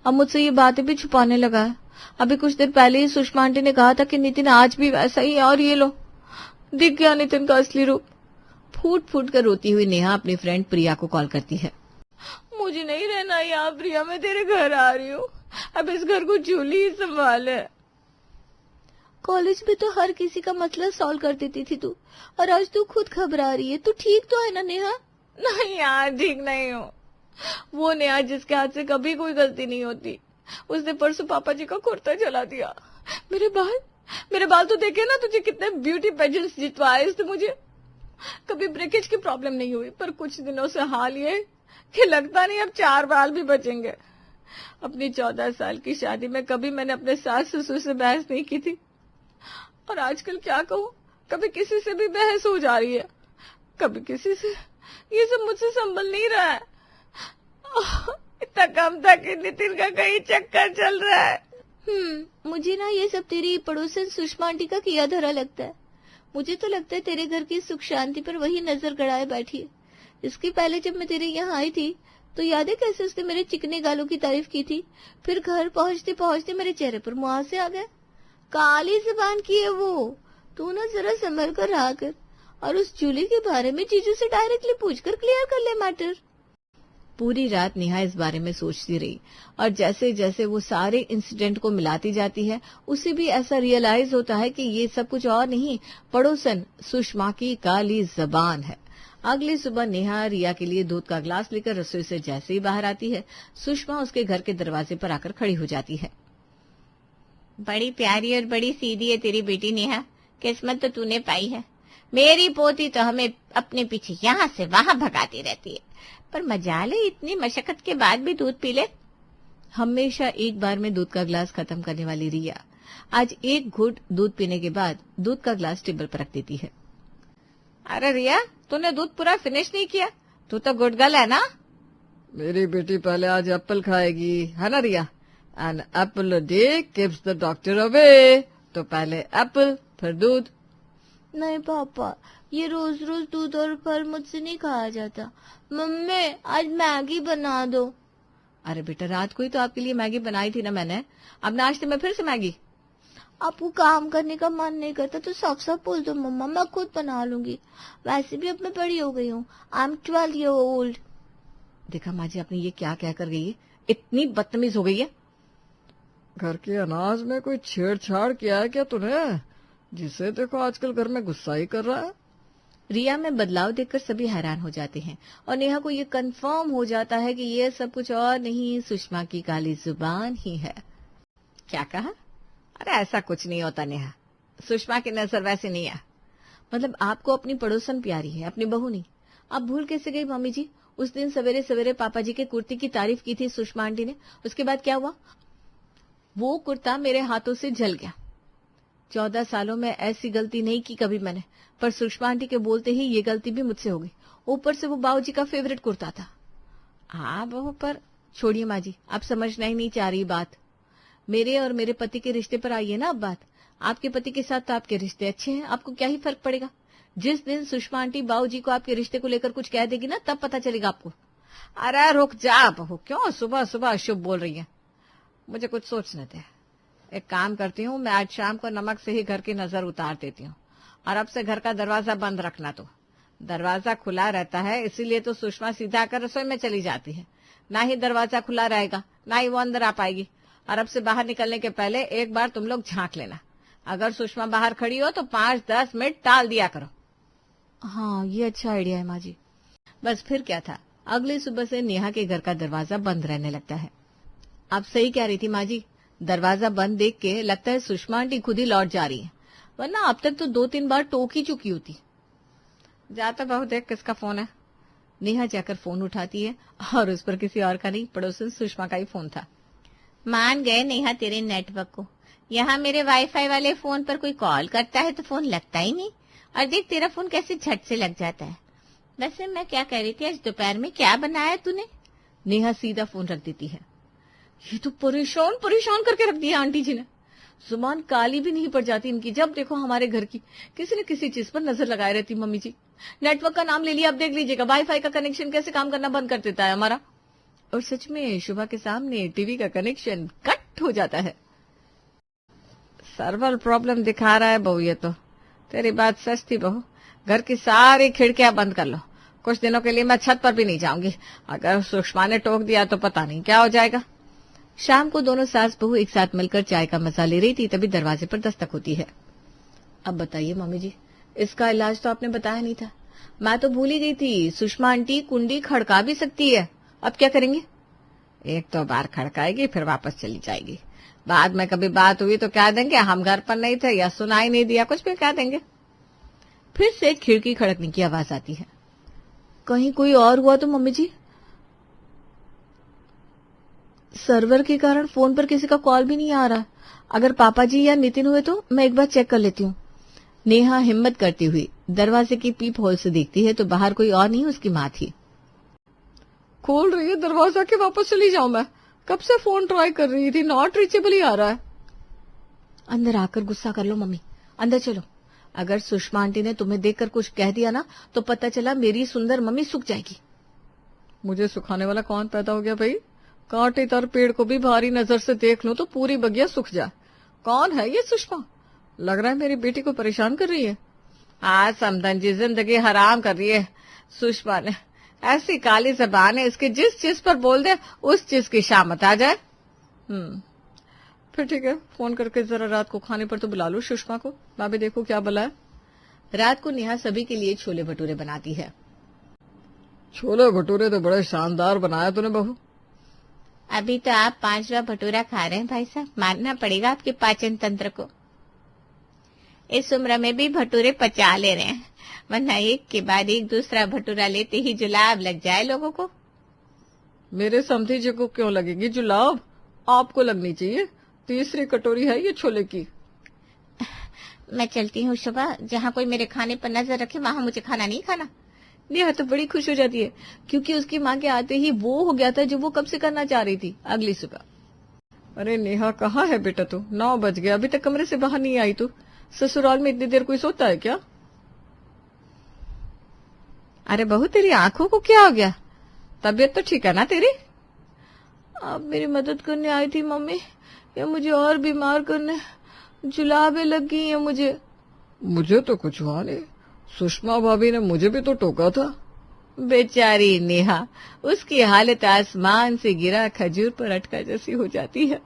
अब मुझसे ये बातें भी छुपाने लगा है। अभी कुछ देर पहले ही सुषमा आंटी ने कहा था कि नितिन आज भी वैसा ही है, और ये लो दिख गया नितिन का असली रूप। फूट फूट कर रोती हुई नेहा अपनी फ्रेंड प्रिया को कॉल करती है। मुझे नहीं रहना यहाँ प्रिया, मैं तेरे घर आ रही हूँ, अब इस घर को जूली ही संभाले। कॉलेज में तो हर किसी का मसला सॉल्व कर देती थी तू, और आज तू खुद घबरा रही है। तू ठीक तो है ना नेहा? नहीं यार, ठीक नहीं हूँ। वो नेहा जिसके हाथ से कभी कोई गलती नहीं होती, उसने परसों पापा जी का कुर्ता जला दिया। मेरे बाल तो देखे ना, तुझे कितने ब्यूटी पेजेंट्स जितवाए इसने मुझे। कभी ब्रेकेज की प्रॉब्लम नहीं हुई, पर कुछ दिनों से हाल ये कि लगता नहीं अब 4 बाल भी बचेंगे। अपनी 14 साल की शादी में कभी मैंने अपने सास ससुर से बहस नहीं की थी, और आजकल क्या कहूँ, कभी किसी से भी बहस हो जा रही है, कभी किसी से। ये सब मुझसे संभल नहीं रहा है। इतना कम था कि नितिन का कहीं चक्कर चल रहा है। मुझे ना ये सब तेरी पड़ोसन सुषमा आंटी का किया धरा लगता है। मुझे तो लगता है तेरे घर की सुख शांति पर वही नजर गड़ाए बैठी है। इसके पहले जब मैं तेरे यहाँ आई थी तो याद है कैसे उसने मेरे चिकने गालों की तारीफ की थी, फिर घर पहुंचते पहुंचते मेरे चेहरे पर मुहासे आ गए। काली जुबान की है वो, तू ना जरा संभल कर रहा कर और उस चूल्हे के बारे में जीजू से डायरेक्टली पूछकर क्लियर कर ले मैटर। पूरी रात नेहा इस बारे में सोचती रही और जैसे जैसे वो सारे इंसिडेंट को मिलाती जाती है उसे भी ऐसा रियलाइज होता है कि ये सब कुछ और नहीं, पड़ोसन सुषमा की काली जबान है। अगली सुबह नेहा रिया के लिए दूध का ग्लास लेकर रसोई से जैसे ही बाहर आती है, सुषमा उसके घर के दरवाजे पर आकर खड़ी हो जाती है। बड़ी प्यारी और बड़ी सीधी है तेरी बेटी नेहा, किस्मत तो तूने पाई है। मेरी पोती तो हमें अपने पीछे यहाँ से वहां भगाती रहती है, पर मजाल है इतनी मशक्कत के बाद भी दूध पी ले। हमेशा एक बार में दूध का ग्लास खत्म करने वाली रिया आज एक घूंट दूध पीने के बाद दूध का ग्लास टेबल पर रख देती है। अरे रिया, तूने दूध पूरा फिनिश नहीं किया, तू तो गुड गर्ल है ना। मेरी बेटी पहले आज एप्पल खाएगी, है ना Riya? An apple a day keeps the doctor away. तो पहले एप्पल फिर दूध। नहीं पापा, ये रोज रोज दूध और फल मुझसे नहीं खाया जाता। मम्मी आज मैगी बना दो। अरे बेटा, रात को ही तो आपके लिए मैगी बनाई थी ना मैंने, अब नाश्ते में फिर से मैगी? आपको काम करने का मन नहीं करता तो साफ साफ बोल दो मम्मा, मैं खुद बना लूंगी। वैसे भी अब मैं बड़ी हो गई हूँ, आई एम 12 years old। देखा माँ जी, आपने ये क्या क्या कर गई है, इतनी बदतमीज हो गई है। घर के अनाज में कोई छेड़छाड़ किया है क्या तूने, जिसे देखो आजकल घर में गुस्सा ही कर रहा है? रिया में बदलाव देखकर सभी हैरान हो जाते हैं और नेहा को ये कंफर्म हो जाता है कि ये सब कुछ और नहीं, सुषमा की काली जुबान ही है। क्या कहा? अरे ऐसा कुछ नहीं होता नेहा, सुषमा की नजर वैसे नहीं है। मतलब आपको अपनी पड़ोसन प्यारी है, अपनी बहू नहीं। आप भूल कैसे गई मम्मी जी? उस दिन सवेरे सवेरे पापा जी के कुर्ती की तारीफ की थी सुषमा आंटी ने, उसके बाद क्या हुआ? वो कुर्ता मेरे हाथों से जल गया। 14 सालों में ऐसी गलती नहीं की कभी मैंने, पर सुषमा आंटी के बोलते ही ये गलती भी मुझसे हो गई। ऊपर से वो बाबूजी का फेवरेट कुर्ता था। हाँ बहू, पर छोड़िए माँ जी, आप समझना ही नहीं चाह रही बात। मेरे और मेरे पति के रिश्ते पर आइए ना अब बात। आपके पति के साथ तो आपके रिश्ते अच्छे हैं, आपको क्या ही फर्क पड़ेगा। जिस दिन सुषमा आंटी बाबूजी को आपके रिश्ते को लेकर कुछ कह देगी ना, तब पता चलेगा आपको। अरे रुक जा बहू, क्यों सुबह सुबह अशुभ बोल रही है? मुझे कुछ सोचने दे। एक काम करती हूँ, मैं आज शाम को नमक से ही घर की नजर उतार देती हूँ और अब से घर का दरवाजा बंद रखना। तो दरवाजा खुला रहता है, इसीलिए तो सुषमा सीधा आकर रसोई में चली जाती है। ना ही दरवाजा खुला रहेगा, ना ही वो अंदर आ पाएगी। और अब से बाहर निकलने के पहले एक बार तुम लोग झांक लेना। अगर सुषमा बाहर खड़ी हो तो 5-10 मिनट टाल दिया करो। हाँ, ये अच्छा आइडिया है माँ जी। बस फिर क्या था, अगली सुबह से नेहा के घर का दरवाजा बंद रहने लगता है। आप सही कह रही थी माँ जी, दरवाजा बंद देख के लगता है सुषमा आंटी खुद ही लौट जा रही है, वरना अब तक तो 2-3 बार टोक ही चुकी होती। जाता बहू, देख किसका फोन है। नेहा जाकर फोन उठाती है और उस पर किसी और का नहीं, पड़ोसन सुषमा का ही फोन था। मान गए नेहा तेरे नेटवर्क को। यहाँ मेरे वाईफाई वाले फोन पर कोई कॉल करता है तो फोन लगता ही नहीं, और देख तेरा फोन कैसे झट से लग जाता है। वैसे मैं क्या कह रही थी, आज दोपहर में क्या बनाया तूने? नेहा सीधा फोन रख देती है। ये तो परेशान परेशान करके रख दिया आंटी जी ने। जुबान काली भी नहीं पड़ जाती इनकी, जब देखो हमारे घर की किसी न किसी चीज पर नजर लगाए रहती मम्मी जी। नेटवर्क का नाम ले लिया, अब देख लीजिएगा वाईफाई का कनेक्शन कैसे काम करना बंद कर देता है हमारा। और सच में शुभा के सामने टीवी का कनेक्शन कट हो जाता है। सर्वर प्रॉब्लम दिखा रहा है बहू, ये तो तेरी बात सच थी बहू। घर की सारी खिड़कियां बंद कर लो, कुछ दिनों के लिए मैं छत पर भी नहीं जाऊंगी। अगर सुषमा ने टोक दिया तो पता नहीं क्या हो जाएगा। शाम को दोनों सास बहू एक साथ मिलकर चाय का मजा ले रही थी, तभी दरवाजे पर दस्तक होती है। अब बताइए मम्मी जी, इसका इलाज तो आपने बताया नहीं था। मैं तो भूल ही गई थी, सुषमा आंटी कुंडी खड़का भी सकती है। अब क्या करेंगे? एक तो बार खड़काएगी फिर वापस चली जाएगी। बाद में कभी बात हुई तो कह देंगे हम घर पर नहीं थे या सुनाई नहीं दिया, कुछ भी कह देंगे। फिर से खिड़की खड़कने की आवाज आती है। कहीं कोई और हुआ तो मम्मी जी? सर्वर के कारण फोन पर किसी का कॉल भी नहीं आ रहा। अगर पापा जी या नितिन हुए तो मैं एक बार चेक कर लेती हूँ। नेहा हिम्मत करती हुई दरवाजे की पीप होल से देखती है तो बाहर कोई और नहीं, उसकी माँ थी। खोल रही है दरवाजा के, वापस चली जाऊं मैं? कब से फोन ट्राई कर रही थी, नॉट रीचेबल ही आ रहा है। अंदर आकर गुस्सा कर लो मम्मी, अंदर चलो। अगर सुषमा आंटी ने तुम्हें देखकर कुछ कह दिया ना तो पता चला मेरी सुंदर मम्मी सूख जाएगी। मुझे सुखाने वाला कौन पैदा हो गया भाई? कांटेदार पेड़ को भी भारी नजर से देख लो तो पूरी बगिया सूख जाए। कौन है ये सुषमा? लग रहा है मेरी बेटी को परेशान कर रही है। आज समधन जी जिंदगी हराम कर रही है सुषमा ने। ऐसी काली जबान है इसकी, जिस चीज पर बोल दे उस चीज की शामत आ जाए। फिर ठीक है, फोन करके जरा रात को खाने पर तो बुला लो सुषमा को। मैं भी देखो क्या बुलाए। रात को नेहा सभी के लिए छोले भटूरे बनाती है। छोले भटूरे तो बड़े शानदार बनाया तूने बहू। अभी तो आप 5वां भटूरा खा रहे हैं भाई साहब, मानना पड़ेगा आपके पाचन तंत्र को। इस उम्र में भी भटूरे पचा ले रहे हैं, वरना एक के बाद एक दूसरा भटूरा लेते ही जुलाब लग जाए लोगों को। मेरे समधी जी को क्यों लगेगी जुलाब? आपको लगनी चाहिए। तीसरी कटोरी है ये छोले की। मैं चलती हूँ सुबह, जहाँ कोई मेरे खाने पर नजर रखे वहां मुझे खाना नहीं खाना। नेहा तो बड़ी खुश हो जाती है, क्योंकि उसकी माँ के आते ही वो हो गया था जो वो कब से करना चाह रही थी, अगली सुबह। अरे नेहा कहाँ है बेटा तू? 9 बज गया, अभी तक कमरे से बाहर नहीं आई तू। ससुराल में इतनी देर कोई सोता है क्या? अरे बहू तेरी आंखों को क्या हो गया? तबीयत तो ठीक है ना तेरी? आप मेरी मदद करने आई थी मम्मी, या मुझे और बीमार करने? जुलाबें लग गई हैं मुझे। मुझे तो कुछ हुआ नहीं, सुषमा भाभी ने मुझे भी तो टोका था। बेचारी नेहा, उसकी हालत आसमान से गिरा खजूर पर अटका जैसी हो जाती है।